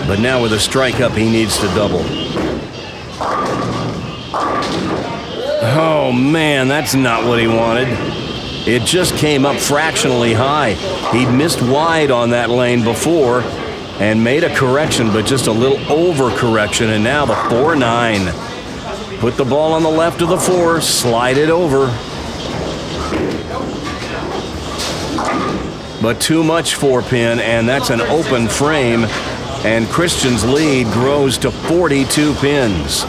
But now with a strike up, he needs to double. Oh man, that's not what he wanted. It just came up fractionally high. He'd missed wide on that lane before and made a correction, but just a little over-correction, and now the 4-9. Put the ball on the left of the 4, slide it over. But too much 4-pin, and that's an open frame, and Christian's lead grows to 42 pins.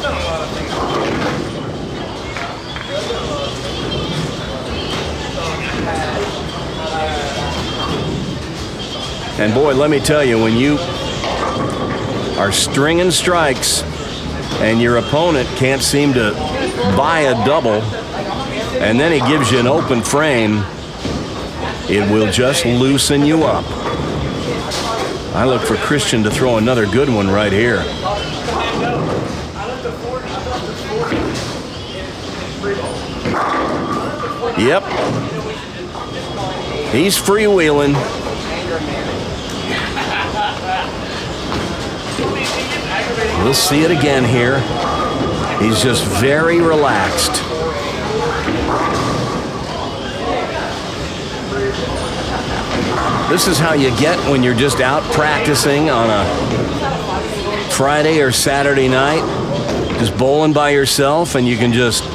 And boy, let me tell you, when you are stringing strikes and your opponent can't seem to buy a double, and then he gives you an open frame, it will just loosen you up. I look for Christian to throw another good one right here. Yep. He's freewheeling. We'll see it again here. He's just very relaxed. This is how you get when you're just out practicing on a Friday or Saturday night, just bowling by yourself, and you can just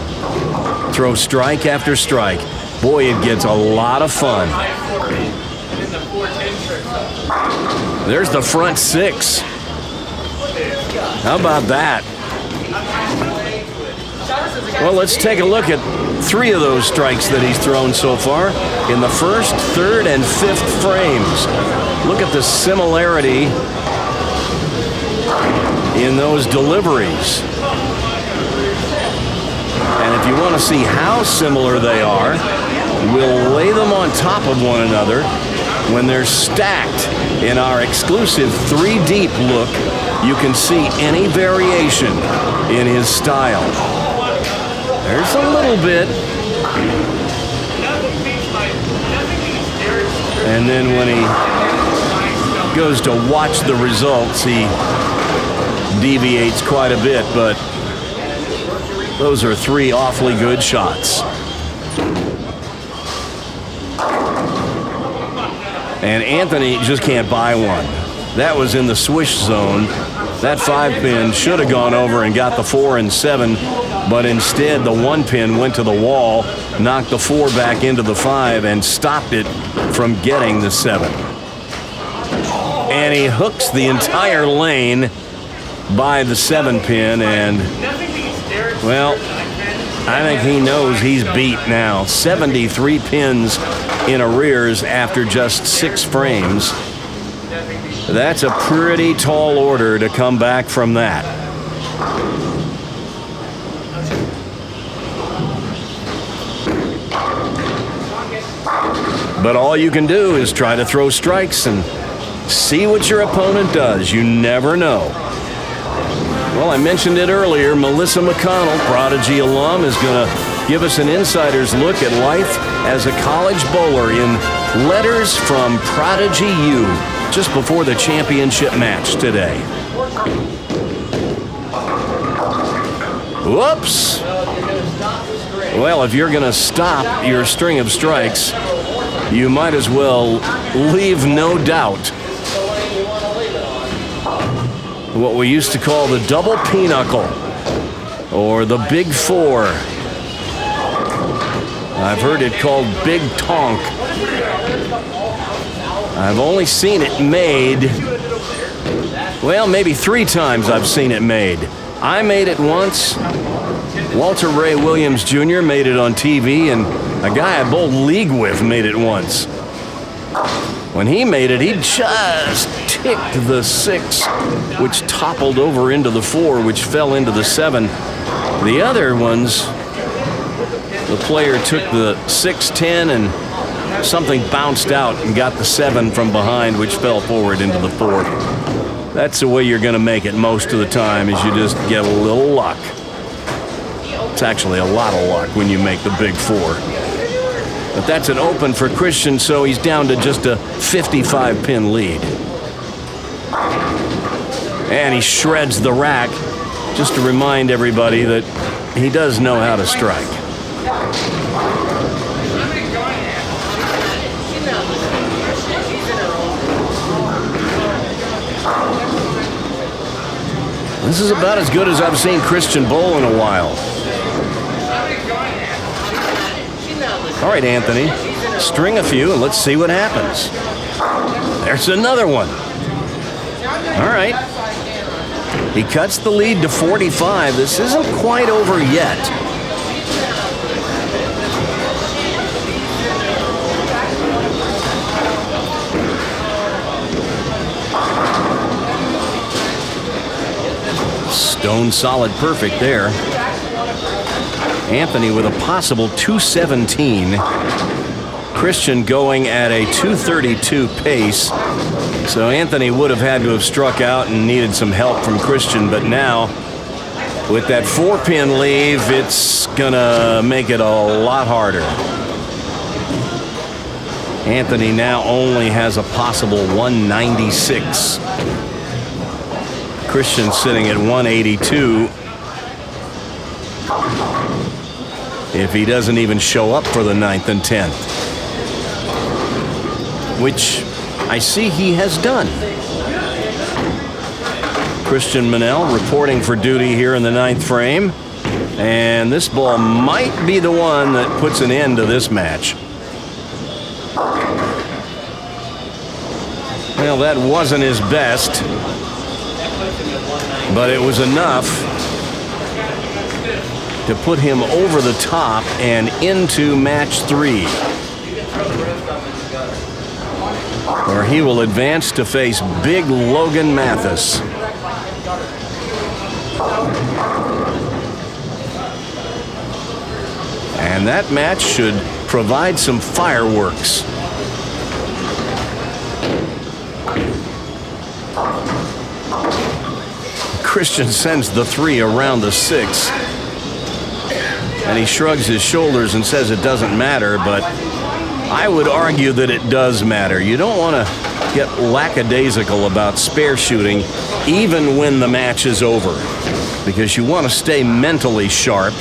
throw strike after strike. Boy, it gets a lot of fun. There's the front 6. How about that? Well, let's take a look at 3 of those strikes that he's thrown so far in the 1st, 3rd, and 5th frames. Look at the similarity in those deliveries. And if you want to see how similar they are, we'll lay them on top of one another when they're stacked in our exclusive 3-deep look. You can see any variation in his style. There's a little bit. And then when he goes to watch the results, he deviates quite a bit, but those are 3 awfully good shots. And Anthony just can't buy one. That was in the swish zone. That 5-pin should have gone over and got the 4 and 7, but instead the 1-pin went to the wall, knocked the 4 back into the 5, and stopped it from getting the 7. And he hooks the entire lane by the 7-pin, and, well, I think he knows he's beat now. 73 pins in arrears after just 6 frames. That's a pretty tall order to come back from that. But all you can do is try to throw strikes and see what your opponent does. You never know. Well, I mentioned it earlier. Melissa McCONNEll, Prodigy alum, is going to give us an insider's look at life as a college bowler in Letters from Prodigy U, just before the championship match today. Whoops! Well, if you're going to stop your string of strikes, you might as well leave no doubt. What we used to call the double pinochle, or the big 4. I've heard it called big tonk. I've only seen it made, well, maybe 3 times I've seen it made. I made it once. Walter Ray Williams Jr. made it on TV, and a guy I bowled league with made it once. When he made it, he just ticked the 6, which toppled over into the 4, which fell into the 7. The other ones, the player took the 6-10 and something bounced out and got the 7 from behind, which fell forward into the 4. That's the way you're going to make it most of the time, is you just get a little luck. It's actually a lot of luck when you make the big 4. But that's an open for Christian, so he's down to just a 55-pin lead. And he shreds the rack, just to remind everybody that he does know how to strike. This is about as good as I've seen Christian bowl in a while. All right, Anthony, string a few and let's see what happens. There's another one. All right. He cuts the lead to 45. This isn't quite over yet. Stone solid perfect there. Anthony with a possible 217. Christian going at a 232 pace. So Anthony would have had to have struck out and needed some help from Christian, but now with that 4-pin leave, it's gonna make it a lot harder. Anthony now only has a possible 196. Christian sitting at 182. If he doesn't even show up for the 9th and 10th, which I see he has done. Christian Manel reporting for duty here in the 9th frame, and this ball might be the one that puts an end to this match. Well, that wasn't his best, but it was enough to put him over the top and into match 3, where he will advance to face big Logan Mathis. And that match should provide some fireworks. Christian sends the 3 around the 6. And he shrugs his shoulders and says it doesn't matter, but I would argue that it does matter. You don't want to get lackadaisical about spare shooting even when the match is over, because you want to stay mentally sharp,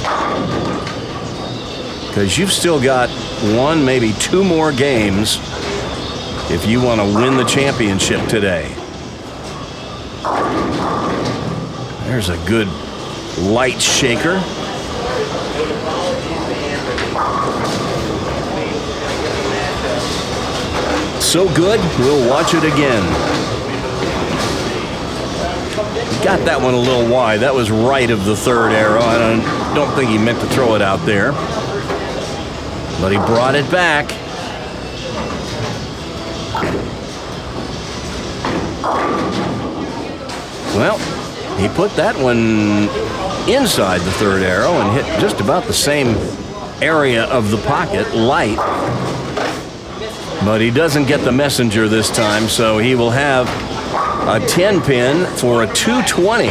because you've still got 1, maybe 2 more games if you want to win the championship today. There's a good light shaker. So good, we'll watch it again. Got that one a little wide. That was right of the third arrow. I don't think he meant to throw it out there. But he brought it back. Well, he put that one inside the third arrow and hit just about the same area of the pocket, light. But he doesn't get the messenger this time, so he will have a 10 pin for a 220.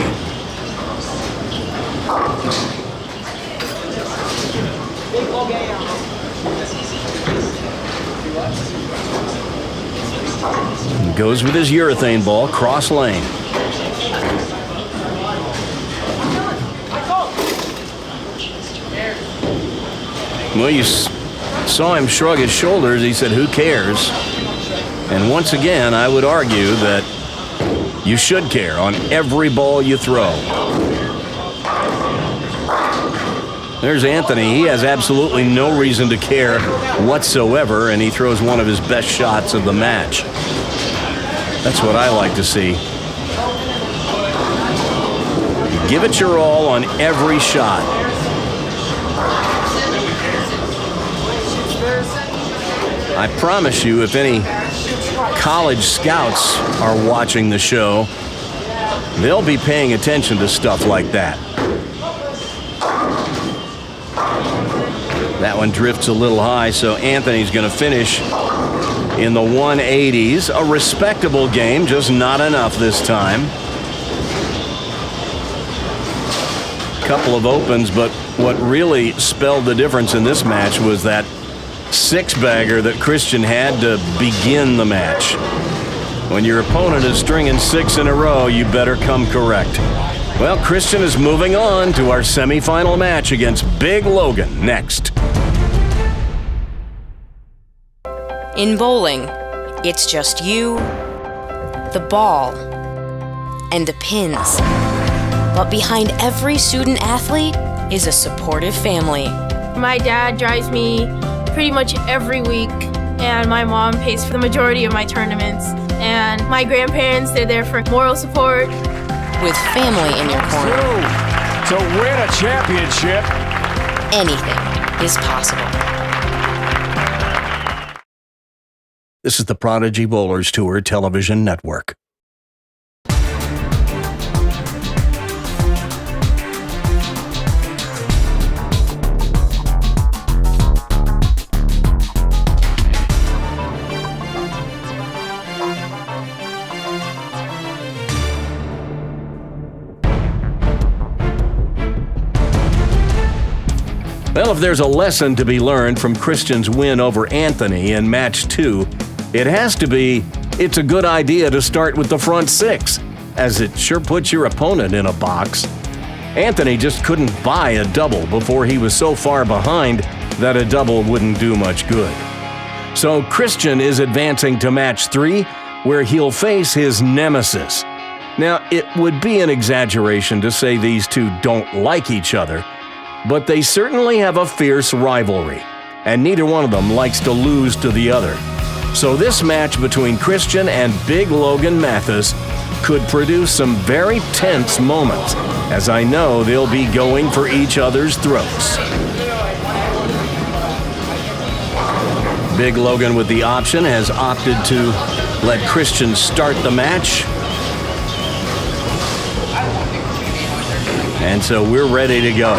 He goes with his urethane ball, cross lane. Well, you saw him shrug his shoulders. He said, "Who cares?" And once again, I would argue that you should care on every ball you throw. There's Anthony. He has absolutely no reason to care whatsoever, and he throws one of his best shots of the match. That's what I like to see. You give it your all on every shot. I promise you, if any college scouts are watching the show, they'll be paying attention to stuff like that. That one drifts a little high, so Anthony's going to finish in the 180s. A respectable game, just not enough this time. Couple of opens, but what really spelled the difference in this match was that six-bagger that Christian had to begin the match. When your opponent is stringing 6 in a row, you better come correct. Well, Christian is moving on to our semifinal match against Big Logan next. In bowling, it's just you, the ball, and the pins. But behind every student athlete is a supportive family. My dad drives me pretty much every week, and my mom pays for the majority of my tournaments. And my grandparents, they're there for moral support. With family in your corner, to win a championship, anything is possible. This is the Prodigy Bowlers Tour Television Network. Well, if there's a lesson to be learned from Christian's win over Anthony in match 2, it has to be, it's a good idea to start with the front 6, as it sure puts your opponent in a box. Anthony just couldn't buy a double before he was so far behind that a double wouldn't do much good. So Christian is advancing to match 3, where he'll face his nemesis. Now, it would be an exaggeration to say these two don't like each other, but they certainly have a fierce rivalry, and neither one of them likes to lose to the other. So this match between Christian and Big Logan Mathis could produce some very tense moments, as I know they'll be going for each other's throats. Big Logan with the option has opted to let Christian start the match. And so we're ready to go.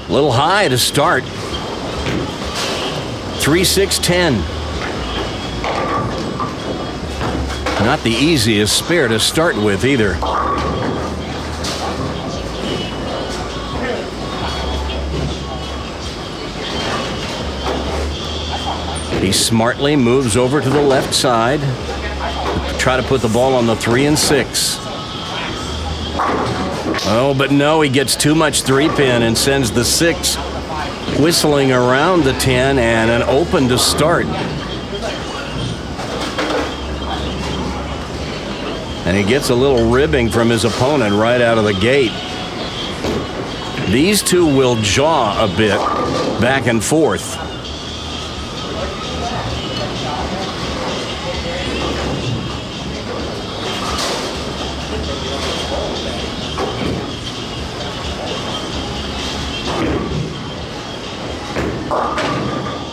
A little high to start. 3-6-10. Not the easiest spare to start with either. He smartly moves over to the left side. Try to put the ball on the 3 and 6. Oh, but no, he gets too much 3-pin and sends the 6 whistling around the 10 and an open to start. And he gets a little ribbing from his opponent right out of the gate. These two will jaw a bit back and forth.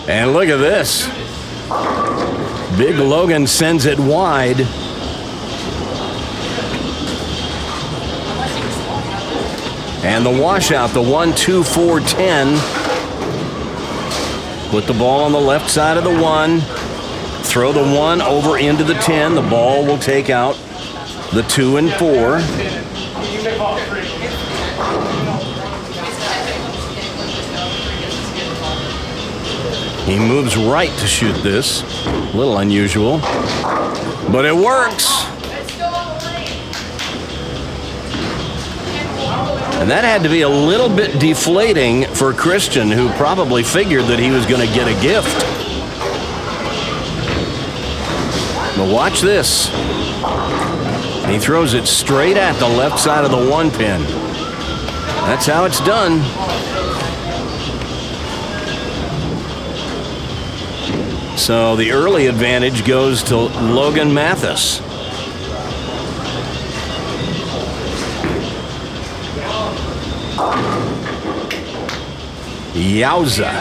And look at this. Big Logan sends it wide. And the washout, the 1-2-4-10. Put the ball on the left side of the 1. Throw the 1 over into the 10. The ball will take out the 2 and 4. He moves right to shoot this. A little unusual, but it works. And that had to be a little bit deflating for Christian, who probably figured that he was going to get a gift. But watch this. He throws it straight at the left side of the 1-pin. That's how it's done. So the early advantage goes to Logan Mathis. Yowza.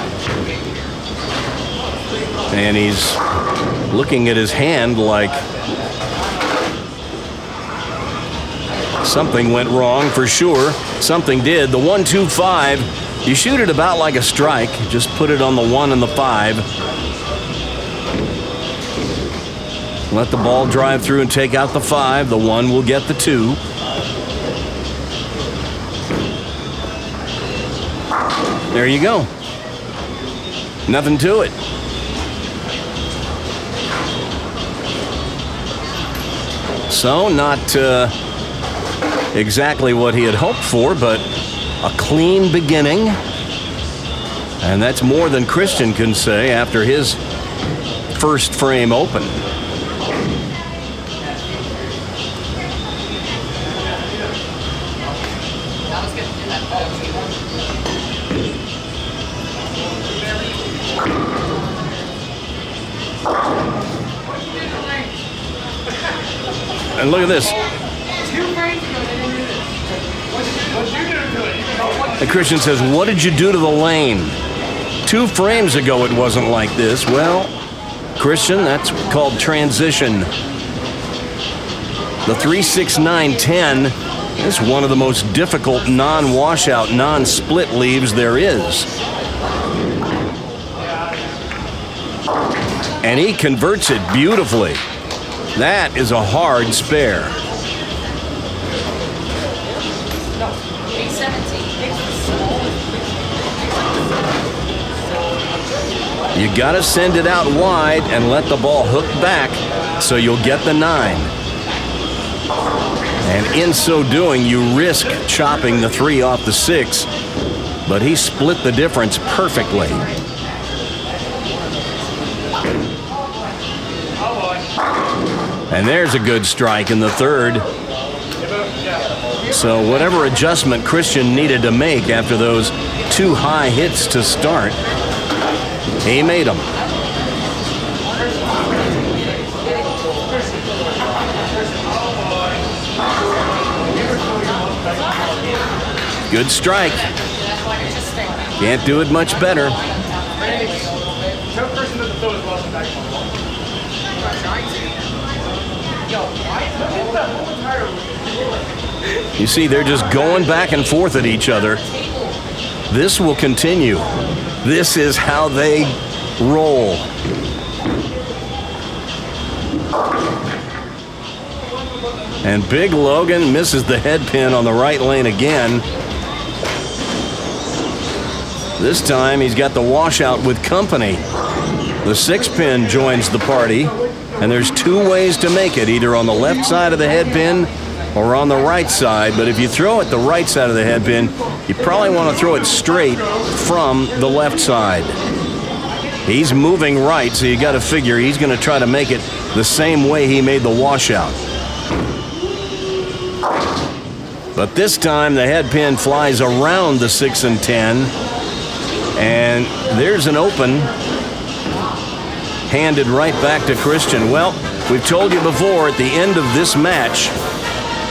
And he's looking at his hand like something went wrong for sure. Something did. The 1-2-5, you shoot it about like a strike. Just put it on the 1 and the 5. Let the ball drive through and take out the 5. The 1 will get the 2. There you go. Nothing to it. So, not exactly what he had hoped for, but a clean beginning. And that's more than Christian can say after his first frame open. And look at this. And Christian says, what did you do to the lane? 2 frames ago it wasn't like this. Well, Christian, that's called transition. The 3-6-9-10 is one of the most difficult non-washout, non-split leaves there is. And he converts it beautifully. That is a hard spare. You gotta send it out wide and let the ball hook back so you'll get the 9. And in so doing, you risk chopping the 3 off the 6, but he split the difference perfectly. And there's a good strike in the 3rd. So whatever adjustment Christian needed to make after those 2 high hits to start, he made them. Good strike. Can't do it much better. You see, they're just going back and forth at each other. This will continue. This is how they roll. And Big Logan misses the head pin on the right lane again. This time he's got the washout with company. The 6-pin joins the party, and there's 2 ways to make it, either on the left side of the head pin or on the right side, but if you throw it the right side of the head pin, you probably want to throw it straight from the left side. He's moving right, so you got to figure he's going to try to make it the same way he made the washout. But this time the head pin flies around the 6 and 10, and there's an open, handed right back to Christian. Well, we've told you before, at the end of this match,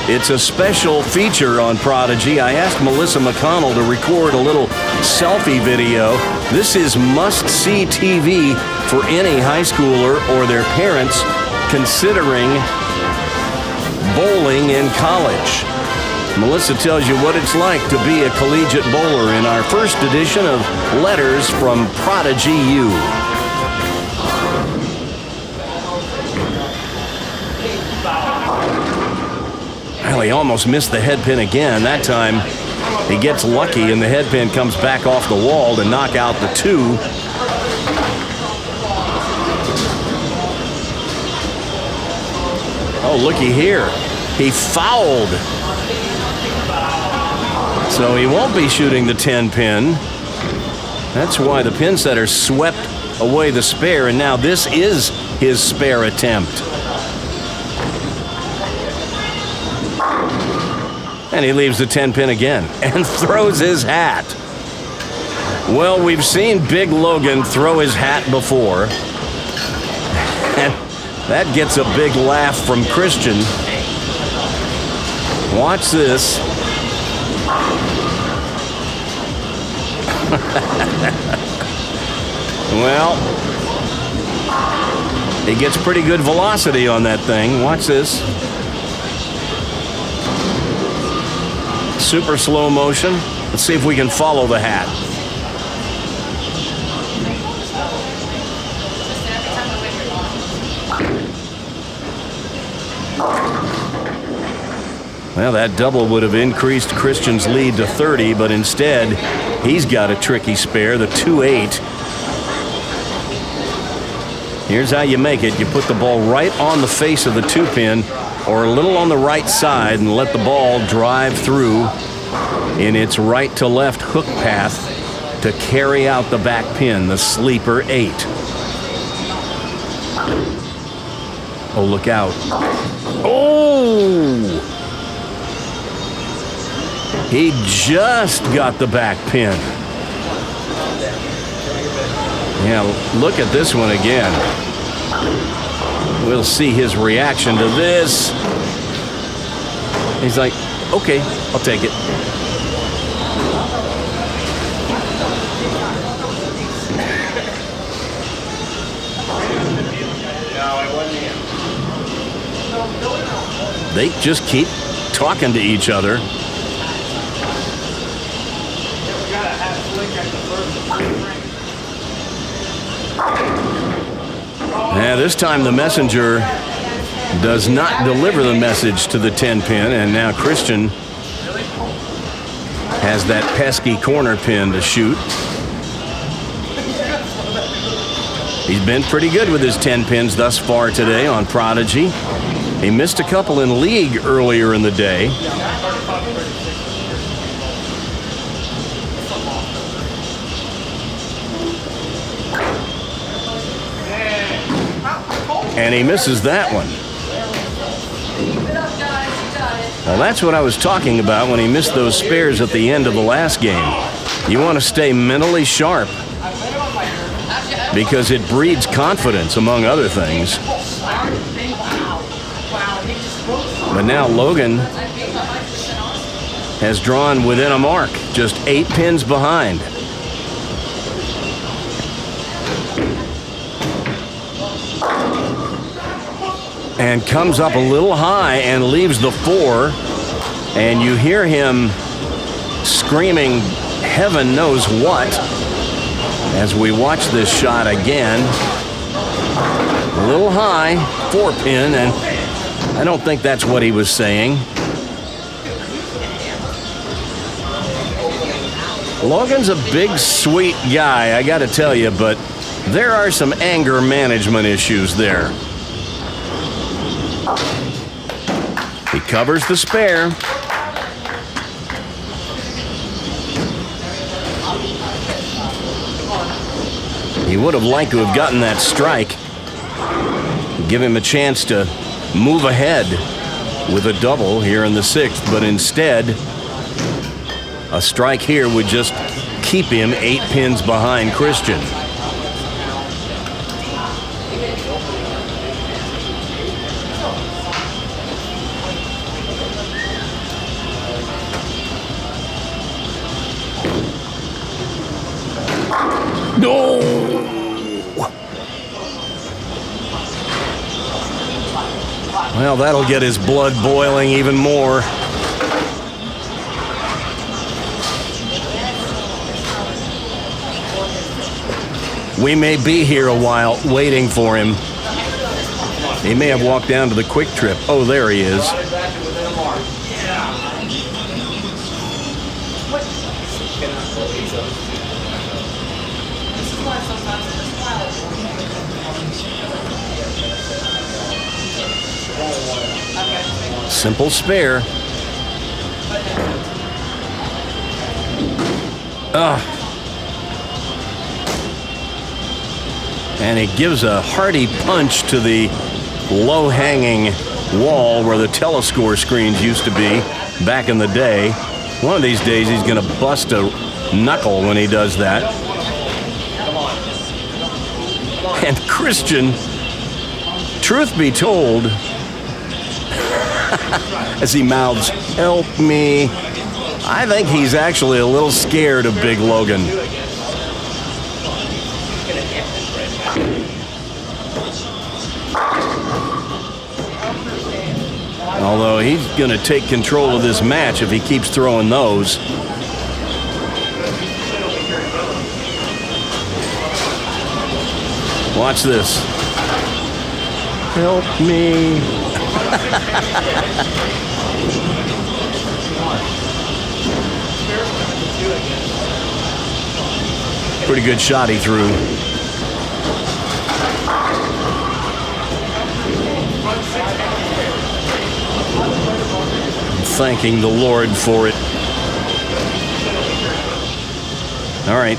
it's a special feature on Prodigy. I asked Melissa McCONNEll to record a little selfie video. This is must-see TV for any high schooler or their parents considering bowling in college. Melissa tells you what it's like to be a collegiate bowler in our first edition of Letters from Prodigy U. Well, he almost missed the head pin again. That time he gets lucky and the head pin comes back off the wall to knock out the 2. Oh, looky here. He fouled. So he won't be shooting the 10 pin. That's why the pin setter swept away the spare, and now this is his spare attempt. And he leaves the 10 pin again and throws his hat. Well, we've seen Big Logan throw his hat before. And that gets a big laugh from Christian. Watch this. Well, he gets pretty good velocity on that thing. Watch this. Super slow motion. Let's see if we can follow the hat. Well, that double would have increased Christian's lead to 30, but instead, he's got a tricky spare, the 2-8. Here's how you make it. You put the ball right on the face of the 2 pin or a little on the right side and let the ball drive through in its right to left hook path to carry out the back pin, the sleeper 8. Oh, look out. Oh! He just got the back pin. Yeah, look at this one again. We'll see his reaction to this. He's like, okay, I'll take it. They just keep talking to each other. Yeah, this time the messenger does not deliver the message to the 10 pin, and now Christian has that pesky corner pin to shoot. He's been pretty good with his 10 pins thus far today on Prodigy. He missed a couple in league earlier in the day. And he misses that one. Well, that's what I was talking about when he missed those spares at the end of the last game. You want to stay mentally sharp because it breeds confidence, among other things. But now Logan has drawn within a mark, just 8 pins behind. And comes up a little high and leaves the 4. And you hear him screaming heaven knows what as we watch this shot again. A little high, 4 pin, and I don't think that's what he was saying. Logan's a big, sweet guy, I gotta tell you, but there are some anger management issues there. He covers the spare. He would have liked to have gotten that strike. Give him a chance to move ahead with a double here in the 6th, but instead, a strike here would just keep him 8 pins behind Christian. No! Well, that'll get his blood boiling even more. We may be here a while waiting for him. He may have walked down to the quick trip. Oh, there he is. Simple spare. And he gives a hearty punch to the low-hanging wall where the telescore screens used to be back in the day. One of these days he's going to bust a knuckle when he does that. And Christian, truth be told, as he mouths, "Help me," I think he's actually a little scared of Big Logan. Although he's going to take control of this match if he keeps throwing those. Watch this. Help me. Pretty good shot he threw. Thanking the Lord for it. All right,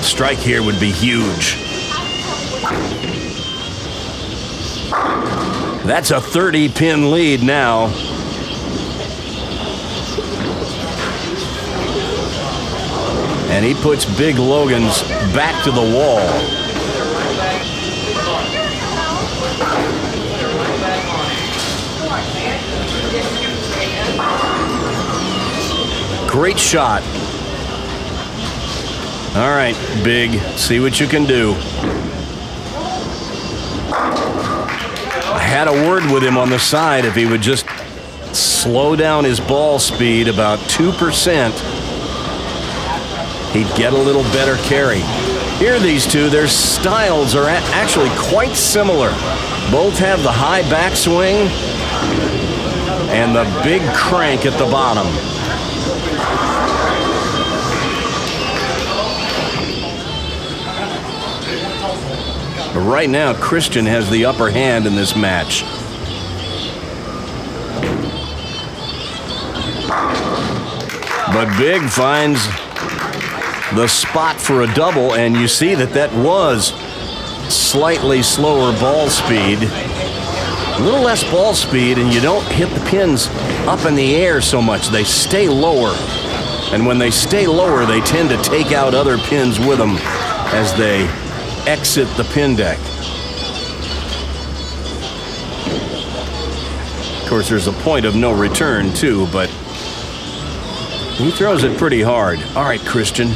strike here would be huge. That's a 30-pin lead now. And he puts Big Logan's back to the wall. Great shot. All right, Big, see what you can do. I had a word with him on the side. If he would just slow down his ball speed about 2%, he'd get a little better carry. Here, these two, their styles are actually quite similar. Both have the high backswing and the big crank at the bottom. But right now, Christian has the upper hand in this match. But Big finds the spot for a double, and you see that that was slightly slower ball speed. A little less ball speed, and you don't hit the pins up in the air so much. They stay lower. And when they stay lower, they tend to take out other pins with them as they exit the pin deck. Of course, there's a point of no return, too, but he throws it pretty hard. All right, Christian.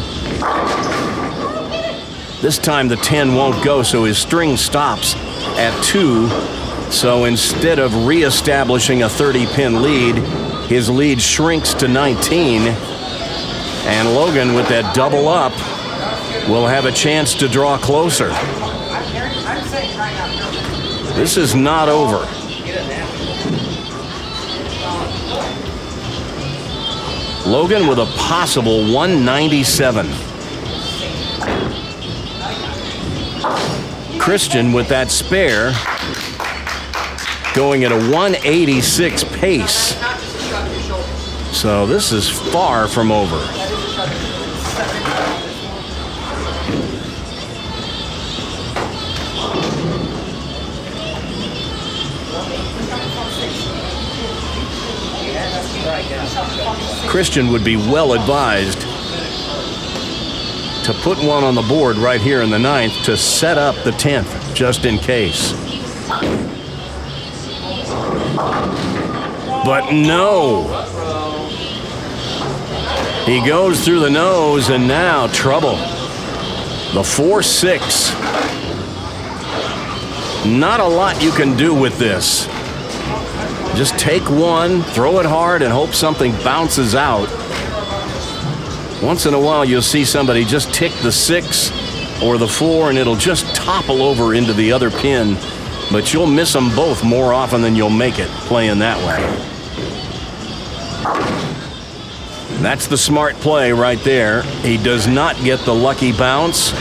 This time the 10 won't go, so his string stops at 2. So instead of reestablishing a 30-pin lead, his lead shrinks to 19. And Logan, with that double up, will have a chance to draw closer. This is not over. Logan with a possible 197. Christian with that spare going at a 186 pace. So this is far from over. Christian would be well advised to put one on the board right here in the 9th to set up the 10th, just in case. But no. He goes through the nose, and now trouble. The 4-6. Not a lot you can do with this. Just take one, throw it hard, and hope something bounces out. Once in a while, you'll see somebody just tick the 6 or the 4, and it'll just topple over into the other pin. But you'll miss them both more often than you'll make it playing that way. That's the smart play right there. He does not get the lucky bounce.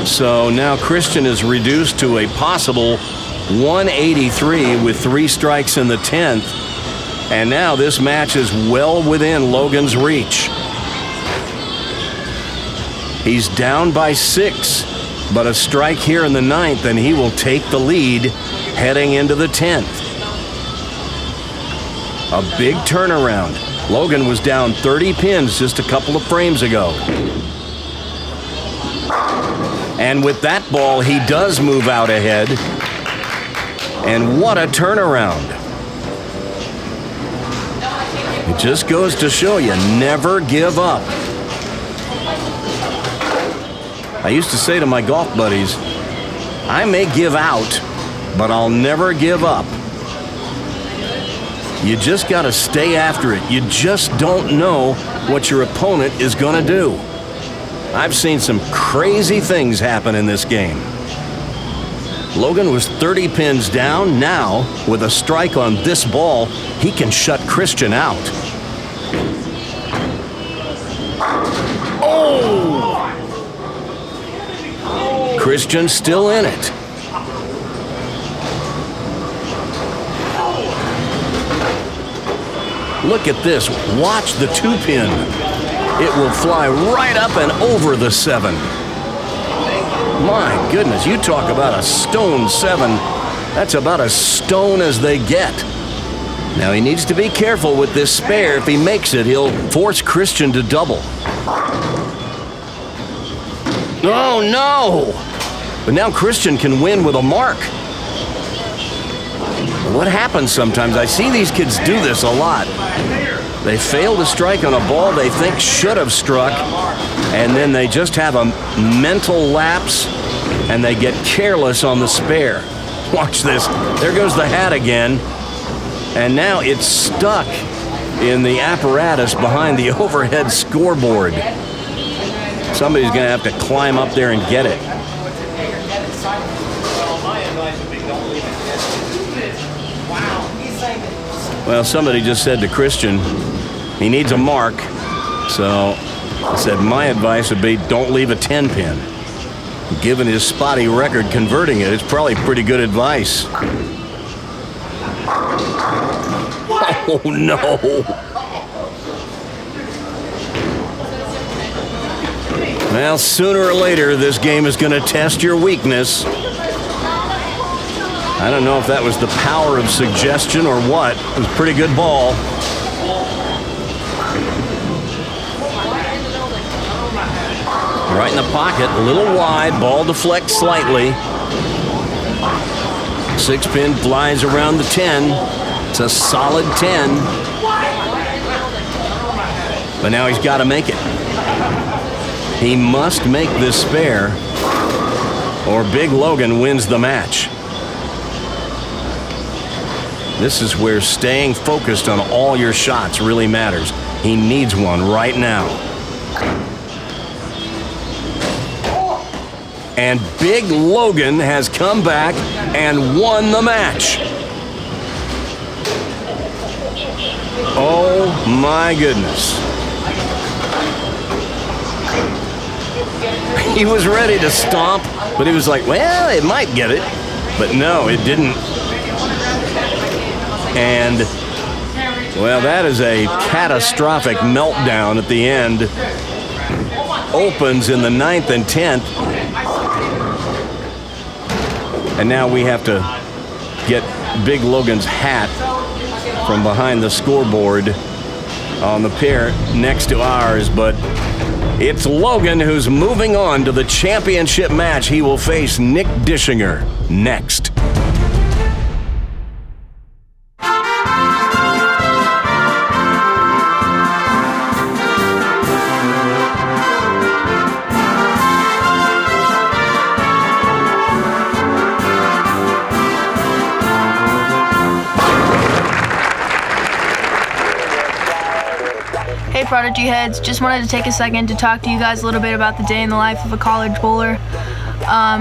So now Christian is reduced to a possible 183 with 3 strikes in the 10th. And now this match is well within Logan's reach. He's down by 6, but a strike here in the 9th and he will take the lead heading into the 10th. A big turnaround. Logan was down 30 pins just a couple of frames ago. And with that ball, he does move out ahead. And what a turnaround. It just goes to show you, never give up. I used to say to my golf buddies, I may give out, but I'll never give up. You just got to stay after it. You just don't know what your opponent is going to do. I've seen some crazy things happen in this game. Logan was 30 pins down. Now, with a strike on this ball, he can shut Christian out. Oh! Christian still in it. Look at this. Watch the 2-pin. It will fly right up and over the 7. My goodness, you talk about a stone 7. That's about as stone as they get. Now he needs to be careful with this spare. If he makes it, he'll force Christian to double. Oh no! But now Christian can win with a mark. What happens sometimes, I see these kids do this a lot. They fail to strike on a ball they think should have struck, and then they just have a mental lapse, and they get careless on the spare. Watch this. There goes the hat again, and now it's stuck in the apparatus behind the overhead scoreboard. Somebody's going to have to climb up there and get it. Well, somebody just said to Christian, he needs a mark. So I said, my advice would be don't leave a 10-pin. Given his spotty record converting it, it's probably pretty good advice. Oh, no. Well, sooner or later, this game is going to test your weakness. I don't know if that was the power of suggestion or what. It was a pretty good ball. Right in the pocket, a little wide, ball deflects slightly. 6-pin flies around the 10. It's a solid 10. But now he's got to make it. He must make this spare, or Big Logan wins the match. This is where staying focused on all your shots really matters. He needs one right now. And Big Logan has come back and won the match. Oh my goodness. He was ready to stomp, but he was like, well, it might get it. But no, it didn't. And, well, that is a catastrophic meltdown at the end. Opens in the 9th and 10th. And now we have to get Big Logan's hat from behind the scoreboard on the pair next to ours, but it's Logan who's moving on to the championship match. He will face Nick Dischinger next. Hey Prodigy heads, just wanted to take a second to talk to you guys a little bit about the day in the life of a college bowler.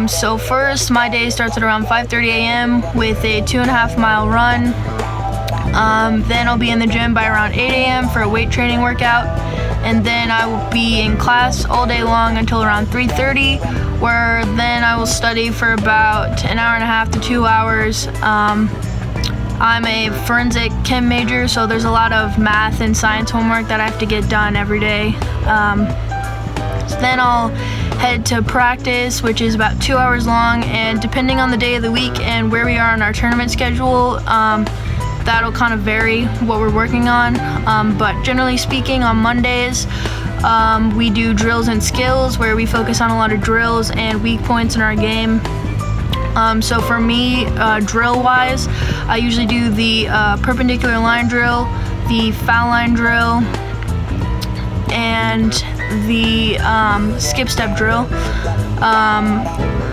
So first, my day starts at around 5:30 a.m. with a 2.5 mile run. Then I'll be in the gym by around 8 a.m. for a weight training workout. And then I will be in class all day long until around 3:30, where then I will study for about an hour and a half to 2 hours. I'm a forensic chem major, so there's a lot of math and science homework that I have to get done every day. So then I'll head to practice, which is about 2 hours long, and depending on the day of the week and where we are on our tournament schedule, that'll kind of vary what we're working on. But generally speaking, on Mondays, we do drills and skills, where we focus on a lot of drills and weak points in our game. So for me, drill-wise, I usually do the perpendicular line drill, the foul line drill, and the skip step drill.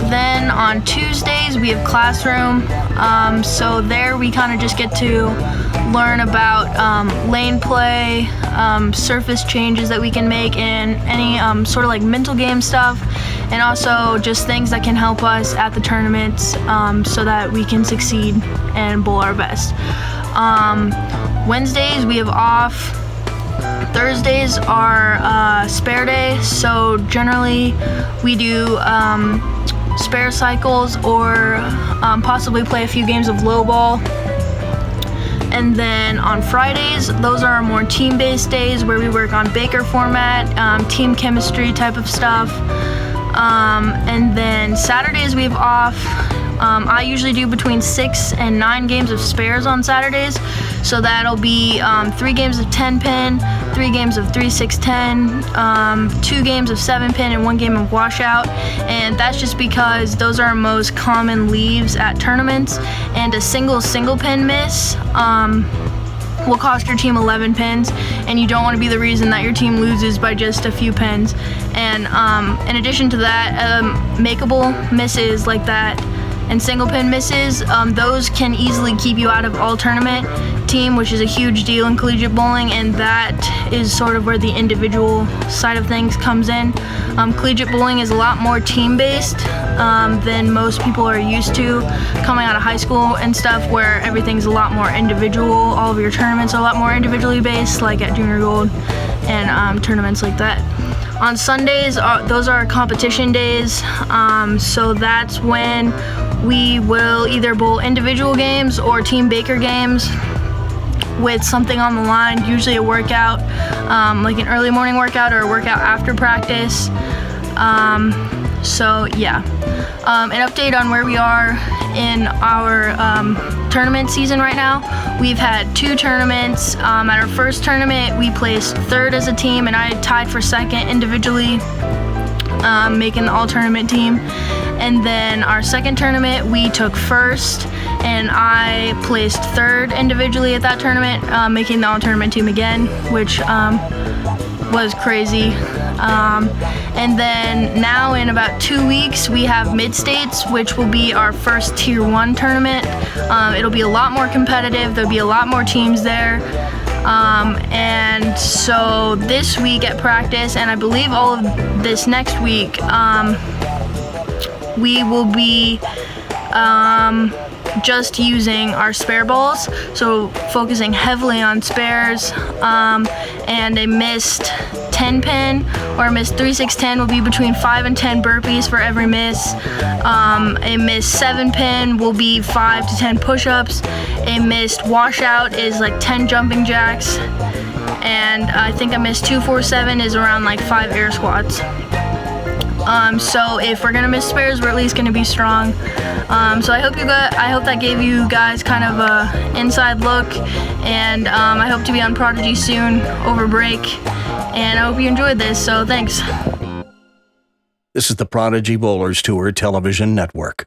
Then on Tuesdays, we have classroom. So there we kind of just get to learn about lane play, surface changes that we can make, and any sort of like mental game stuff, and also just things that can help us at the tournaments so that we can succeed and bowl our best. Wednesdays we have off. Thursdays are spare day, so generally we do spare cycles or possibly play a few games of low ball. And then on Fridays, those are our more team-based days where we work on Baker format, team chemistry type of stuff. And then Saturdays we have off. I usually do between 6 and 9 games of spares on Saturdays. So that'll be 3 games of 10-pin, 3 games of 3-6-10, 2 games of 7-pin, and 1 game of washout. And that's just because those are our most common leaves at tournaments. And a single pin miss will cost your team 11 pins, and you don't want to be the reason that your team loses by just a few pins. And in addition to that, makeable misses like that and single pin misses, those can easily keep you out of all tournament team, which is a huge deal in collegiate bowling, and that is sort of where the individual side of things comes in. Collegiate bowling is a lot more team-based than most people are used to coming out of high school and stuff, where everything's a lot more individual. All of your tournaments are a lot more individually based, like at Junior Gold and tournaments like that. On Sundays, those are our competition days, so that's when we will either bowl individual games or team Baker games with something on the line, usually a workout, like an early morning workout or a workout after practice. So yeah, an update on where we are in our tournament season right now. We've had 2 tournaments. At our first tournament, we placed 3rd as a team, and I tied for 2nd individually, making the all-tournament team. And then our second tournament, we took 1st, and I placed 3rd individually at that tournament, making the all-tournament team again, which was crazy. And then now in about 2 weeks, we have Mid-States, which will be our first Tier 1 tournament. It'll be a lot more competitive. There'll be a lot more teams there. And so this week at practice, and I believe all of this next week, we will be just using our spare balls, so focusing heavily on spares, and a missed 10 pin, or a missed 3, 6, 10 will be between 5 and 10 burpees for every miss. A missed 7 pin will be 5 to 10 push-ups. A missed washout is like 10 jumping jacks. And I think a missed 2, 4, 7 is around like 5 air squats. So if we're gonna miss spares, we're at least gonna be strong. So I hope that gave you guys kind of a inside look, and I hope to be on Prodigy soon over break, and I hope you enjoyed this, so thanks. This is the Prodigy Bowlers Tour Television Network.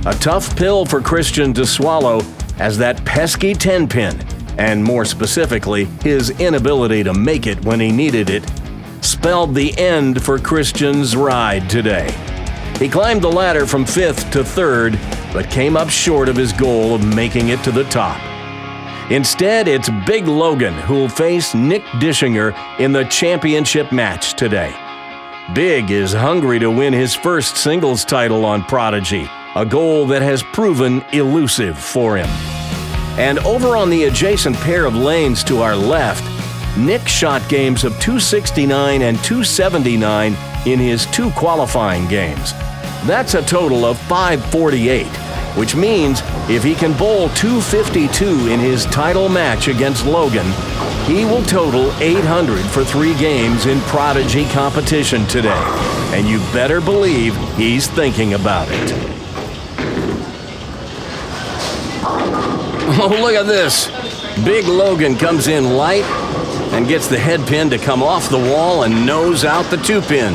A tough pill for Christian to swallow, as that pesky 10-pin, and more specifically, his inability to make it when he needed it, spelled the end for Christian's ride today. He climbed the ladder from 5th to 3rd, but came up short of his goal of making it to the top. Instead, it's Big Logan who'll face Nick Dischinger in the championship match today. Big is hungry to win his first singles title on Prodigy, a goal that has proven elusive for him. And over on the adjacent pair of lanes to our left, Nick shot games of 269 and 279 in his 2 qualifying games. That's a total of 548, which means if he can bowl 252 in his title match against Logan, he will total 800 for 3 games in Prodigy competition today. And you better believe he's thinking about it. Oh, look at this. Big Logan comes in light and gets the head pin to come off the wall and nose out the 2-pin.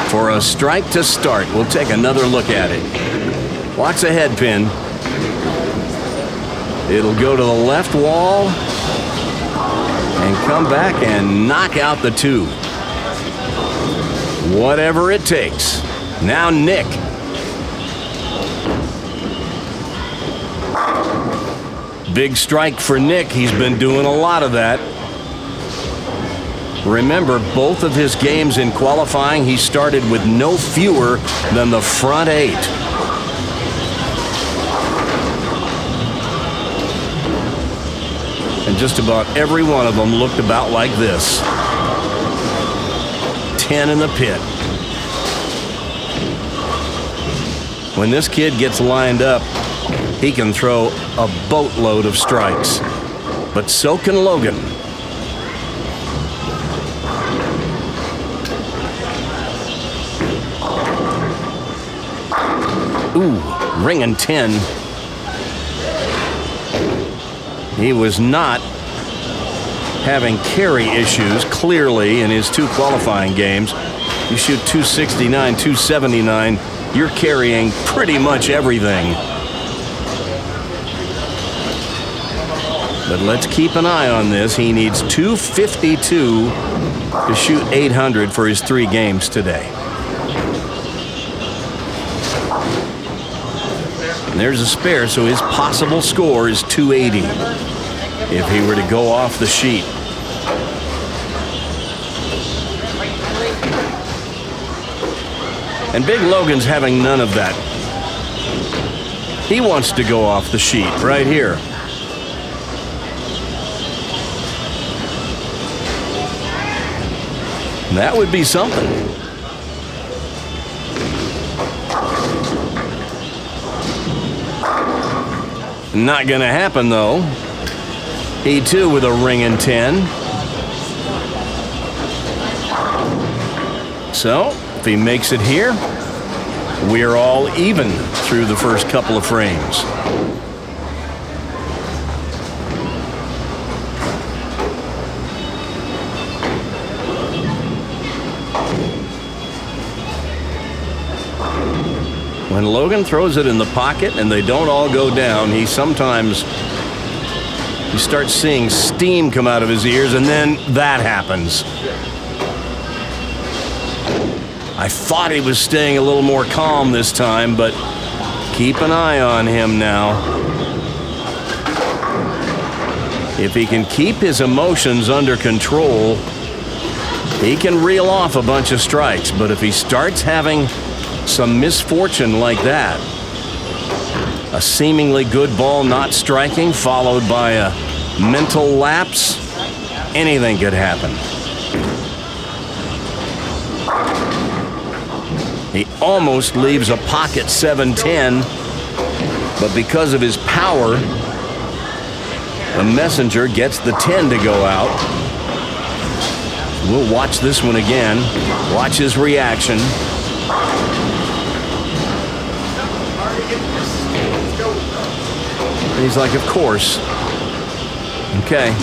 For a strike to start, we'll take another look at it. Watch the head pin. It'll go to the left wall and come back and knock out the 2. Whatever it takes. Now Nick. Big strike for Nick. He's been doing a lot of that. Remember, both of his games in qualifying, he started with no fewer than the front 8. And just about every one of them looked about like this. 10 in the pit. When this kid gets lined up, he can throw a boatload of strikes. But so can Logan. Ooh, ringing 10. He was not having carry issues, clearly, in his 2 qualifying games. You shoot 269, 279, you're carrying pretty much everything. But let's keep an eye on this. He needs 252 to shoot 800 for his 3 games today. And there's a spare, so his possible score is 280 if he were to go off the sheet. And Big Logan's having none of that. He wants to go off the sheet right here. That would be something. Not gonna happen, though. He too with a ringing 10. So, if he makes it here, we're all even through the first couple of frames. When Logan throws it in the pocket and they don't all go down, you start seeing steam come out of his ears, and then that happens. I thought he was staying a little more calm this time, but Keep an eye on him now. If he can keep his emotions under control, he can reel off a bunch of strikes. But if he starts having some misfortune like that, a seemingly good ball not striking followed by a mental lapse, anything could happen. He almost leaves a pocket 7-10, but because of his power, the messenger gets the 10 to go out. We'll watch this one again. Watch his reaction. He's like, of course. Okay.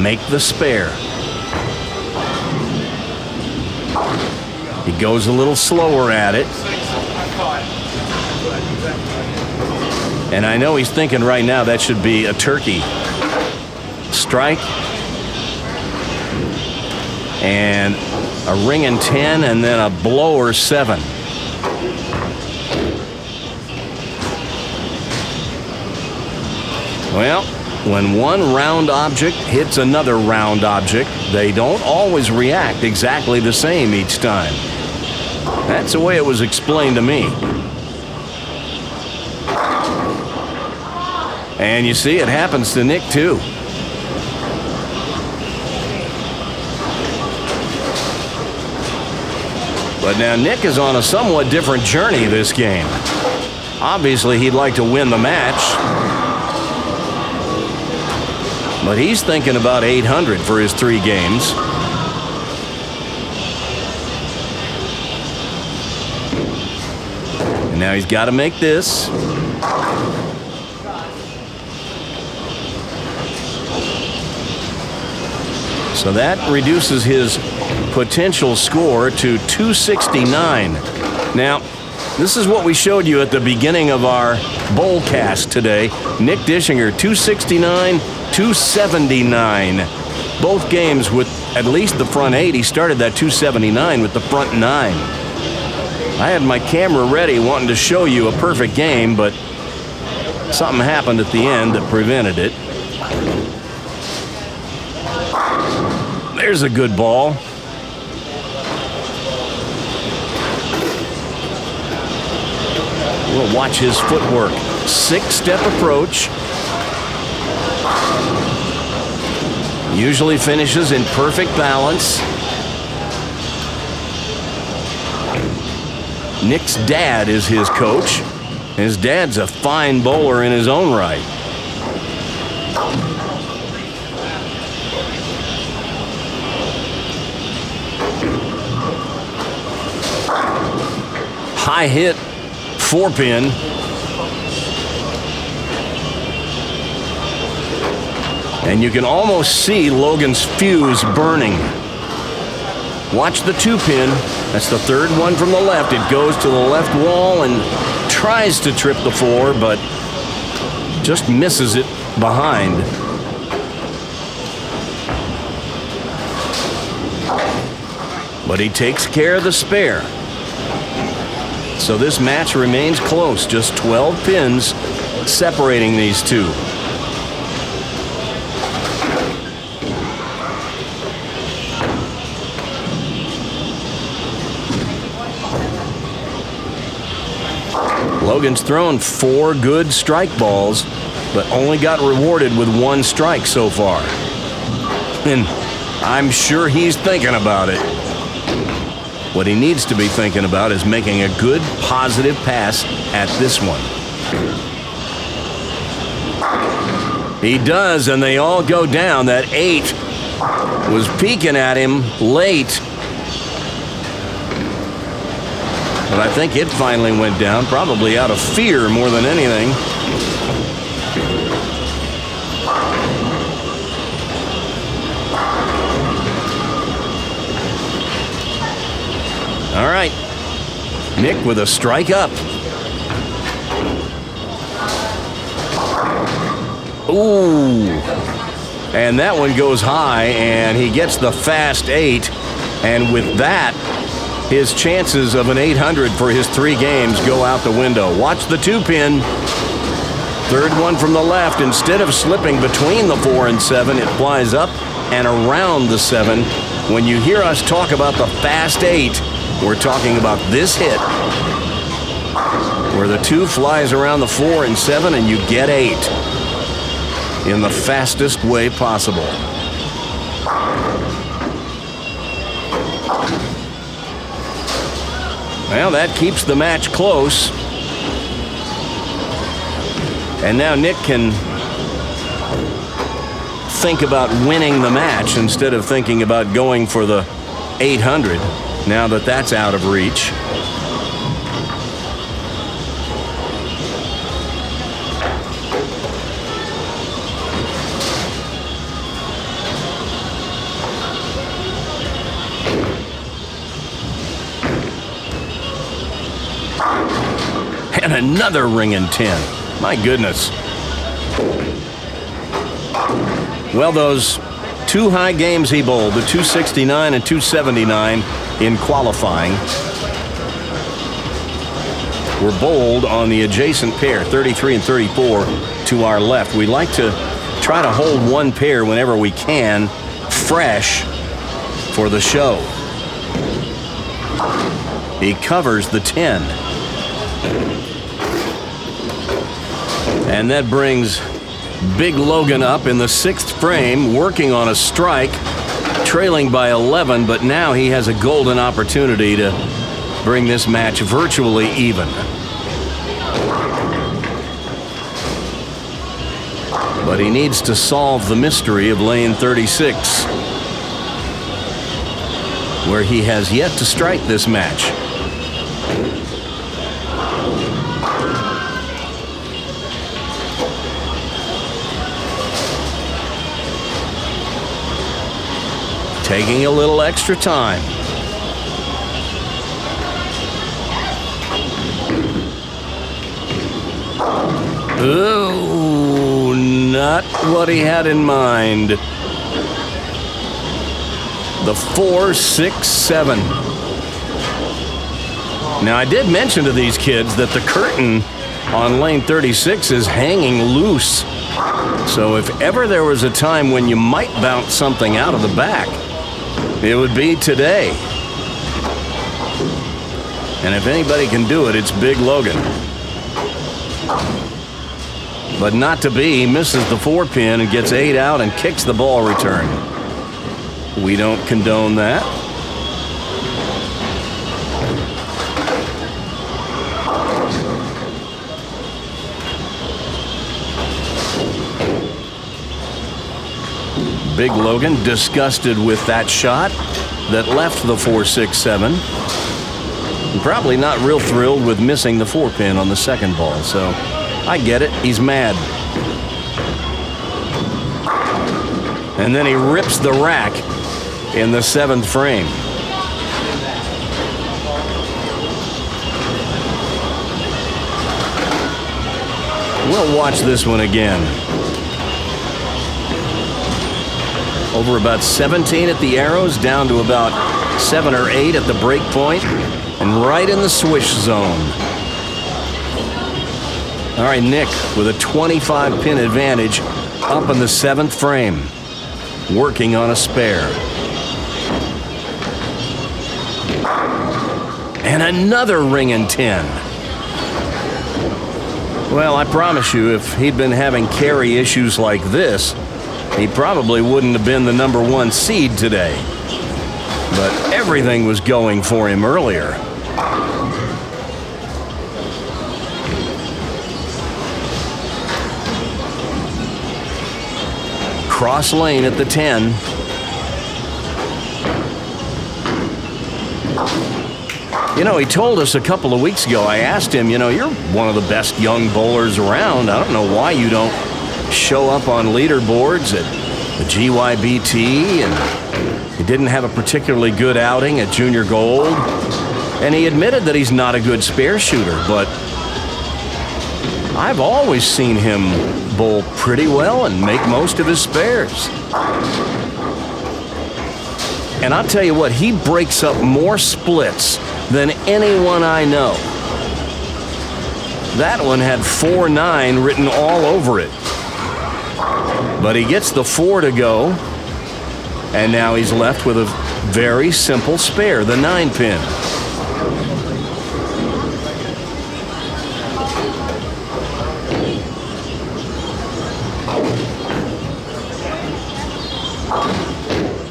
Make the spare. He goes a little slower at it. And I know he's thinking right now that should be a turkey. Strike. And a ringing 10 and then a blower 7. Well, when one round object hits another round object, they don't always react exactly the same each time. That's the way it was explained to me. And you see, it happens to Nick too. But now Nick is on a somewhat different journey this game. Obviously, he'd like to win the match. But he's thinking about 800 for his 3 games. And now he's got to make this. So that reduces his potential score to 269. Now, this is what we showed you at the beginning of our bowl cast today. Nick Dischinger, 269, 279. Both games with at least the front 8. He started that 279 with the front 9. I had my camera ready wanting to show you a perfect game, but something happened at the end that prevented it. There's a good ball. We'll watch his footwork. 6-step approach. Usually finishes in perfect balance. Nick's dad is his coach. His dad's a fine bowler in his own right. High hit, 4-pin. And you can almost see Logan's fuse burning. Watch the 2-pin. That's the third one from the left. It goes to the left wall and tries to trip the 4, but just misses it behind. But he takes care of the spare. So this match remains close, just 12 pins separating these two. Logan's thrown 4 good strike balls, but only got rewarded with 1 strike so far. And I'm sure he's thinking about it. What he needs to be thinking about is making a good, positive pass at this one. He does, and they all go down. That 8 was peeking at him late. But I think it finally went down, probably out of fear more than anything. All right, Nick with a strike up. Ooh, and that one goes high, and he gets the fast 8, and with that, his chances of an 800 for his 3 games go out the window. Watch the 2-pin. Third one from the left. Instead of slipping between the 4 and 7, it flies up and around the 7. When you hear us talk about the fast 8, we're talking about this hit, where the 2 flies around the 4 and 7, and you get 8 in the fastest way possible. Well, that keeps the match close. And now Nick can think about winning the match instead of thinking about going for the 800, now that that's out of reach. And another ringing 10. My goodness. Well, those 2 high games he bowled, the 269 and 279 in qualifying, were bowled on the adjacent pair, 33 and 34 to our left. We like to try to hold one pair whenever we can, fresh for the show. He covers the 10. And that brings Big Logan up in the 6th frame, working on a strike, trailing by 11, but now he has a golden opportunity to bring this match virtually even. But he needs to solve the mystery of lane 36, where he has yet to strike this match. Taking a little extra time. Ooh, not what he had in mind. The 4, 6, 7. Now, I did mention to these kids that the curtain on lane 36 is hanging loose. So if ever there was a time when you might bounce something out of the back, it would be today. And if anybody can do it, it's Big Logan. But not to be. He misses the 4-pin and gets 8 out and kicks the ball return. We don't condone that. Big Logan disgusted with that shot that left the 4, 6, 7. And probably not real thrilled with missing the 4-pin on the second ball, so I get it. He's mad. And then he rips the rack in the 7th frame. We'll watch this one again. Over about 17 at the arrows, down to about 7 or 8 at the break point, and right in the swish zone. All right, Nick with a 25-pin advantage up in the 7th frame, working on a spare. And another ringing 10. Well, I promise you, if he'd been having carry issues like this, he probably wouldn't have been the #1 seed today. But everything was going for him earlier. Cross lane at the 10. You know, he told us a couple of weeks ago, I asked him, you know, you're one of the best young bowlers around. I don't know why you don't show up on leaderboards at the GYBT, and he didn't have a particularly good outing at Junior Gold. And he admitted that he's not a good spare shooter, but I've always seen him bowl pretty well and make most of his spares. And I'll tell you what, he breaks up more splits than anyone I know. That one had 4-9 written all over it. But he gets the 4 to go, and now he's left with a very simple spare, the 9-pin.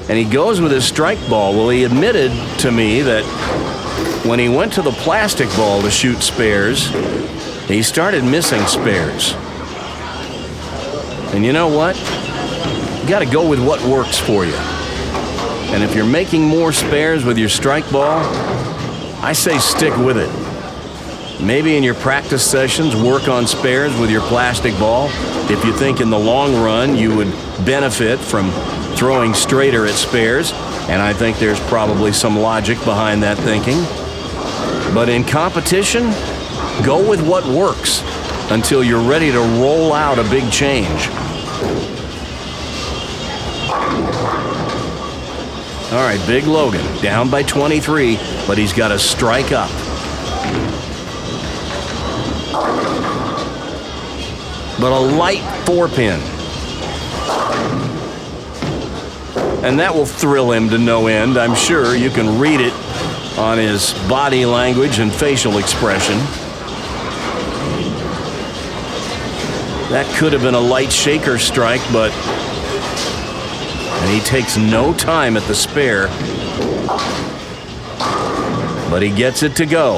And he goes with his strike ball. Well, he admitted to me that when he went to the plastic ball to shoot spares, he started missing spares. And you know what? You got to go with what works for you. And if you're making more spares with your strike ball, I say stick with it. Maybe in your practice sessions, work on spares with your plastic ball. If you think in the long run you would benefit from throwing straighter at spares, and I think there's probably some logic behind that thinking. But in competition, go with what works until you're ready to roll out a big change. All right, Big Logan, down by 23, but he's got to strike up. But a light 4-pin. And that will thrill him to no end, I'm sure. You can read it on his body language and facial expression. That could have been a light shaker strike, but... And he takes no time at the spare. But he gets it to go.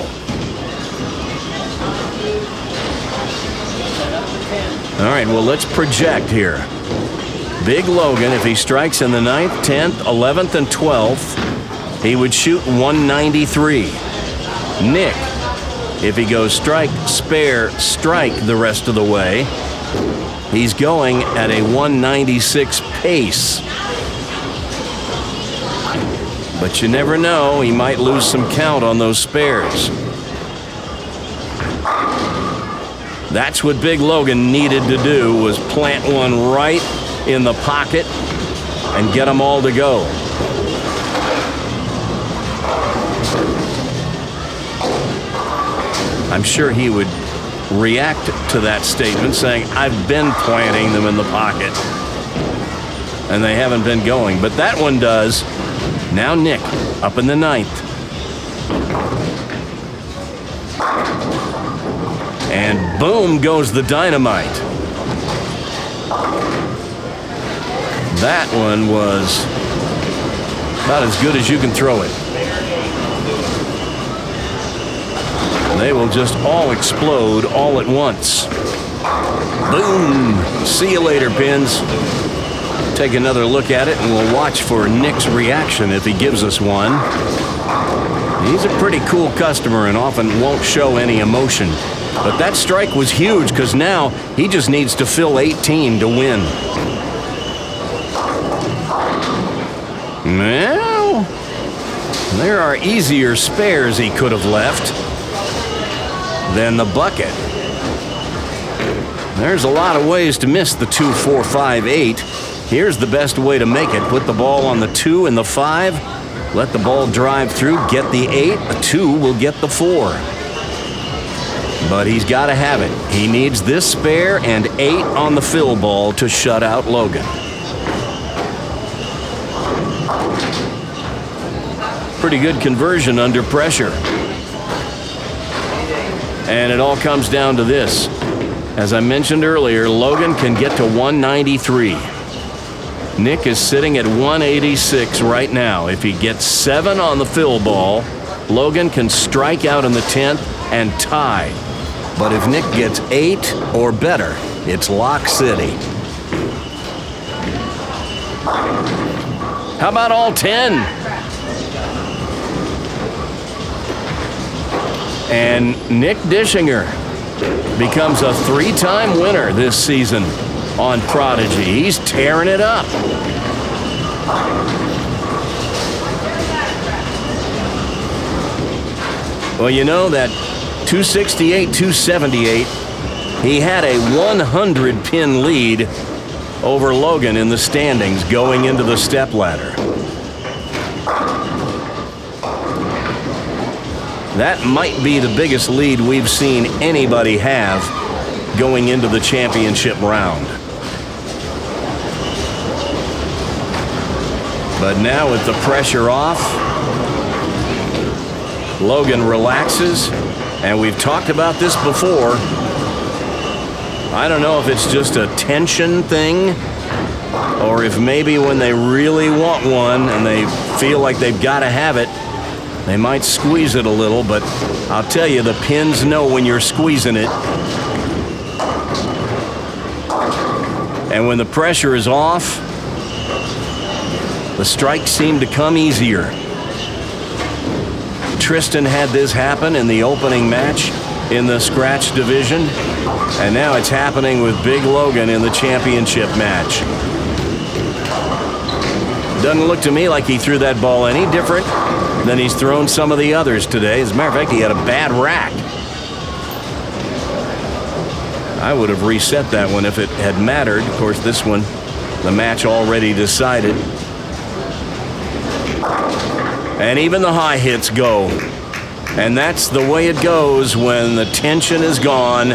All right, well, let's project here. Big Logan, if he strikes in the 9th, 10th, 11th, and 12th, he would shoot 193. Nick, if he goes strike, spare, strike the rest of the way, he's going at a 196 pace. But you never know, he might lose some count on those spares. That's what Big Logan needed to do, was plant one right in the pocket and get them all to go. I'm sure he would react to that statement saying, I've been planting them in the pocket and they haven't been going, but that one does. Now Nick, up in the 9th. And boom goes the dynamite. That one was about as good as you can throw it. They will just all explode all at once. Boom! See you later, pins. Take another look at it and we'll watch for Nick's reaction if he gives us one. He's a pretty cool customer and often won't show any emotion. But that strike was huge because now he just needs to fill 18 to win. Well, there are easier spares he could have left than the bucket. There's a lot of ways to miss the 2, 4, 5, 8. Here's the best way to make it. Put the ball on the 2 and the 5. Let the ball drive through, get the 8. The 2 will get the 4. But he's got to have it. He needs this spare and 8 on the fill ball to shut out Logan. Pretty good conversion under pressure. And it all comes down to this. As I mentioned earlier, Logan can get to 193. Nick is sitting at 186 right now. If he gets 7 on the fill ball, Logan can strike out in the 10th and tie. But if Nick gets 8 or better, it's Lock City. How about all 10? And Nick Dischinger becomes a 3-time winner this season on Prodigy. He's tearing it up. Well, you know that 268, 278, he had a 100-pin lead over Logan in the standings going into the stepladder. That might be the biggest lead we've seen anybody have going into the championship round. But now with the pressure off, Logan relaxes, and we've talked about this before. I don't know if it's just a tension thing, or if maybe when they really want one and they feel like they've got to have it, they might squeeze it a little, but I'll tell you, the pins know when you're squeezing it. And when the pressure is off, the strikes seem to come easier. Tristan had this happen in the opening match in the scratch division, and now it's happening with Big Logan in the championship match. Doesn't look to me like he threw that ball any different than he's thrown some of the others today. As a matter of fact, he had a bad rack. I would have reset that one if it had mattered. Of course, this one, the match already decided. And even the high hits go. And that's the way it goes when the tension is gone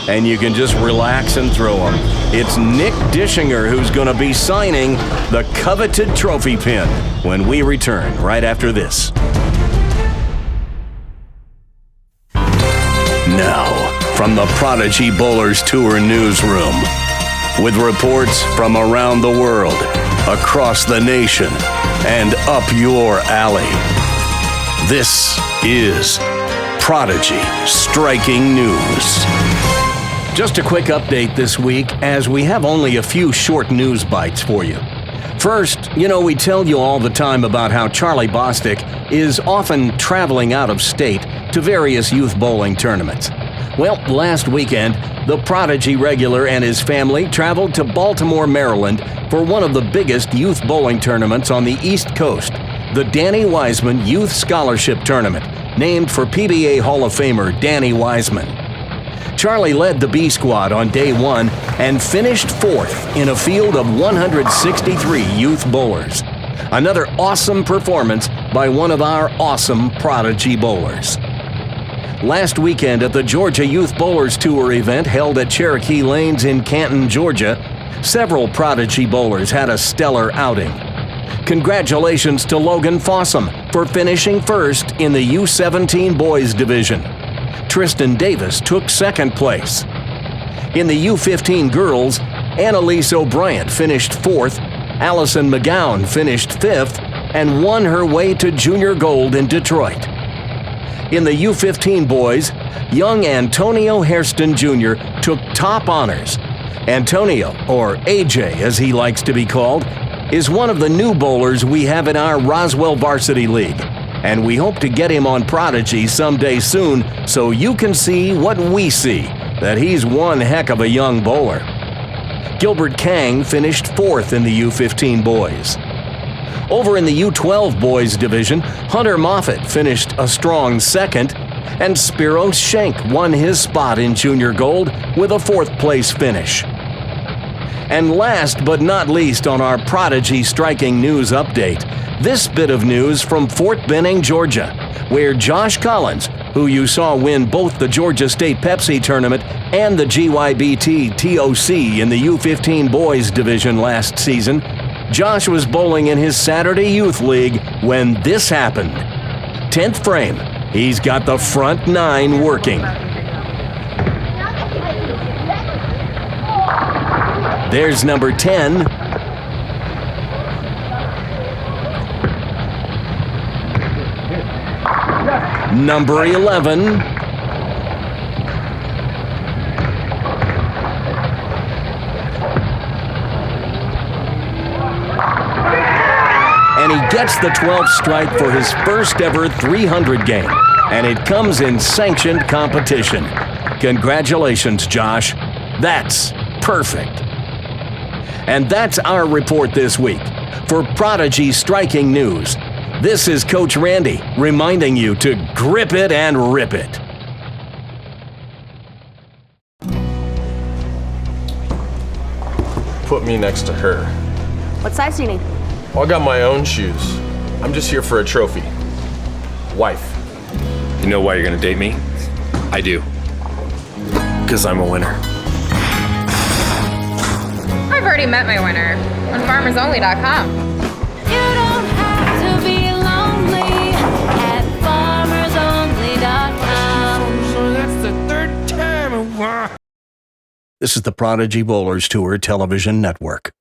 and you can just relax and throw them. It's Nick Dischinger who's going to be signing the coveted trophy pin when we return right after this. Now, from the Prodigy Bowlers Tour newsroom, with reports from around the world, across the nation, and up your alley. This is Prodigy Striking News. Just a quick update this week, as we have only a few short news bites for you. First, we tell you all the time about how Charlie Bostic is often traveling out of state to various youth bowling tournaments. Well, last weekend, the Prodigy regular and his family traveled to Baltimore, Maryland for one of the biggest youth bowling tournaments on the East Coast, the Danny Wiseman Youth Scholarship Tournament, named for PBA Hall of Famer Danny Wiseman. Charlie led the B squad on day one and finished fourth in a field of 163 youth bowlers. Another awesome performance by one of our awesome Prodigy bowlers. Last weekend at the Georgia Youth Bowlers Tour event held at Cherokee Lanes in Canton, Georgia, several Prodigy bowlers had a stellar outing. Congratulations to Logan Fossum for finishing first in the U17 boys division. Tristan Davis took second place. In the U15 girls, Annalise O'Brien finished fourth, Allison McGowan finished fifth, and won her way to junior gold in Detroit. In the U15 boys, young Antonio Hairston Jr. took top honors. Antonio, or AJ as he likes to be called, is one of the new bowlers we have in our Roswell Varsity League, and we hope to get him on Prodigy someday soon so you can see what we see, that he's one heck of a young bowler. Gilbert Kang finished fourth in the U15 boys. Over in the U12 boys division, Hunter Moffitt finished a strong second, and Spiros Schenk won his spot in junior gold with a fourth place finish. And last but not least on our Prodigy Striking News update, this bit of news from Fort Benning, Georgia, where Josh Collins, who you saw win both the Georgia State Pepsi Tournament and the GYBT TOC in the U15 boys division last season, Josh was bowling in his Saturday Youth League when this happened. 10th frame, he's got the front nine working. There's number 10. Number 11. And he gets the 12th strike for his first ever 300 game. And it comes in sanctioned competition. Congratulations, Josh. That's perfect. And that's our report this week. For Prodigy Striking News, this is Coach Randy reminding you to grip it and rip it. Put me next to her. What size do you need? Well, I got my own shoes. I'm just here for a trophy. Wife. You know why you're gonna date me? I do. Because I'm a winner. I've already met my winner on farmersonly.com. You don't have to be lonely at farmersonly.com. So that's the third time. This is the Prodigy Bowlers Tour Television Network.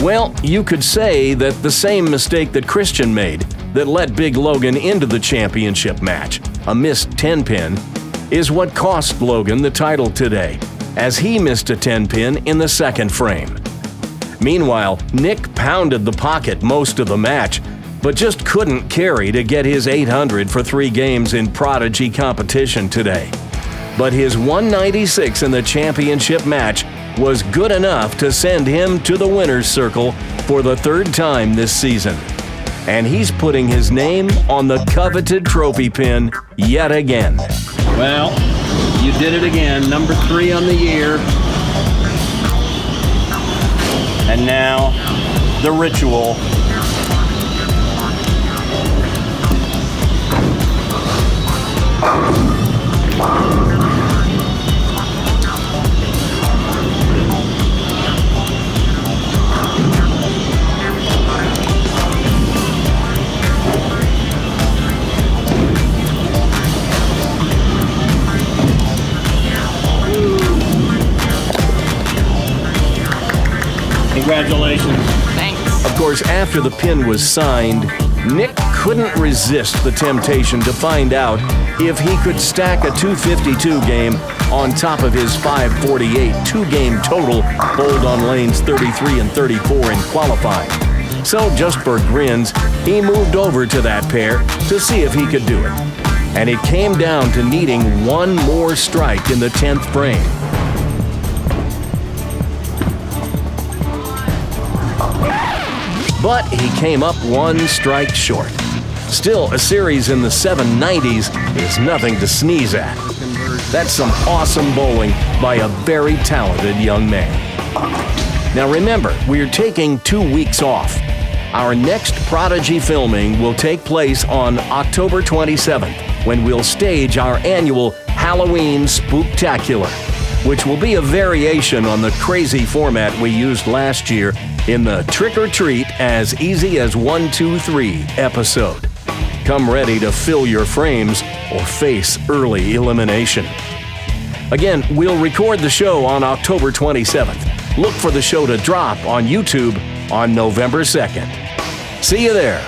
Well, you could say that the same mistake that Christian made that let Big Logan into the championship match, a missed 10-pin, is what cost Logan the title today, as he missed a 10-pin in the second frame. Meanwhile, Nick pounded the pocket most of the match, but just couldn't carry to get his 800 for 3 games in Prodigy competition today. But his 196 in the championship match was good enough to send him to the winner's circle for the 3rd time this season. And he's putting his name on the coveted trophy pin yet again. Well, you did it again, number 3 on the year. And now, the ritual. Congratulations. Thanks. Of course, after the pin was signed, Nick couldn't resist the temptation to find out if he could stack a 252 game on top of his 548 2-game total bowled on lanes 33 and 34 in qualifying. So just for grins, he moved over to that pair to see if he could do it. And it came down to needing one more strike in the 10th frame. But he came up 1 strike short. Still, a series in the 790s is nothing to sneeze at. That's some awesome bowling by a very talented young man. Now remember, we're taking 2 weeks off. Our next Prodigy filming will take place on October 27th, when we'll stage our annual Halloween Spooktacular, which will be a variation on the crazy format we used last year in the Trick or Treat as Easy as 1, 2, 3 episode. Come ready to fill your frames or face early elimination. Again, we'll record the show on October 27th. Look for the show to drop on YouTube on November 2nd. See you there.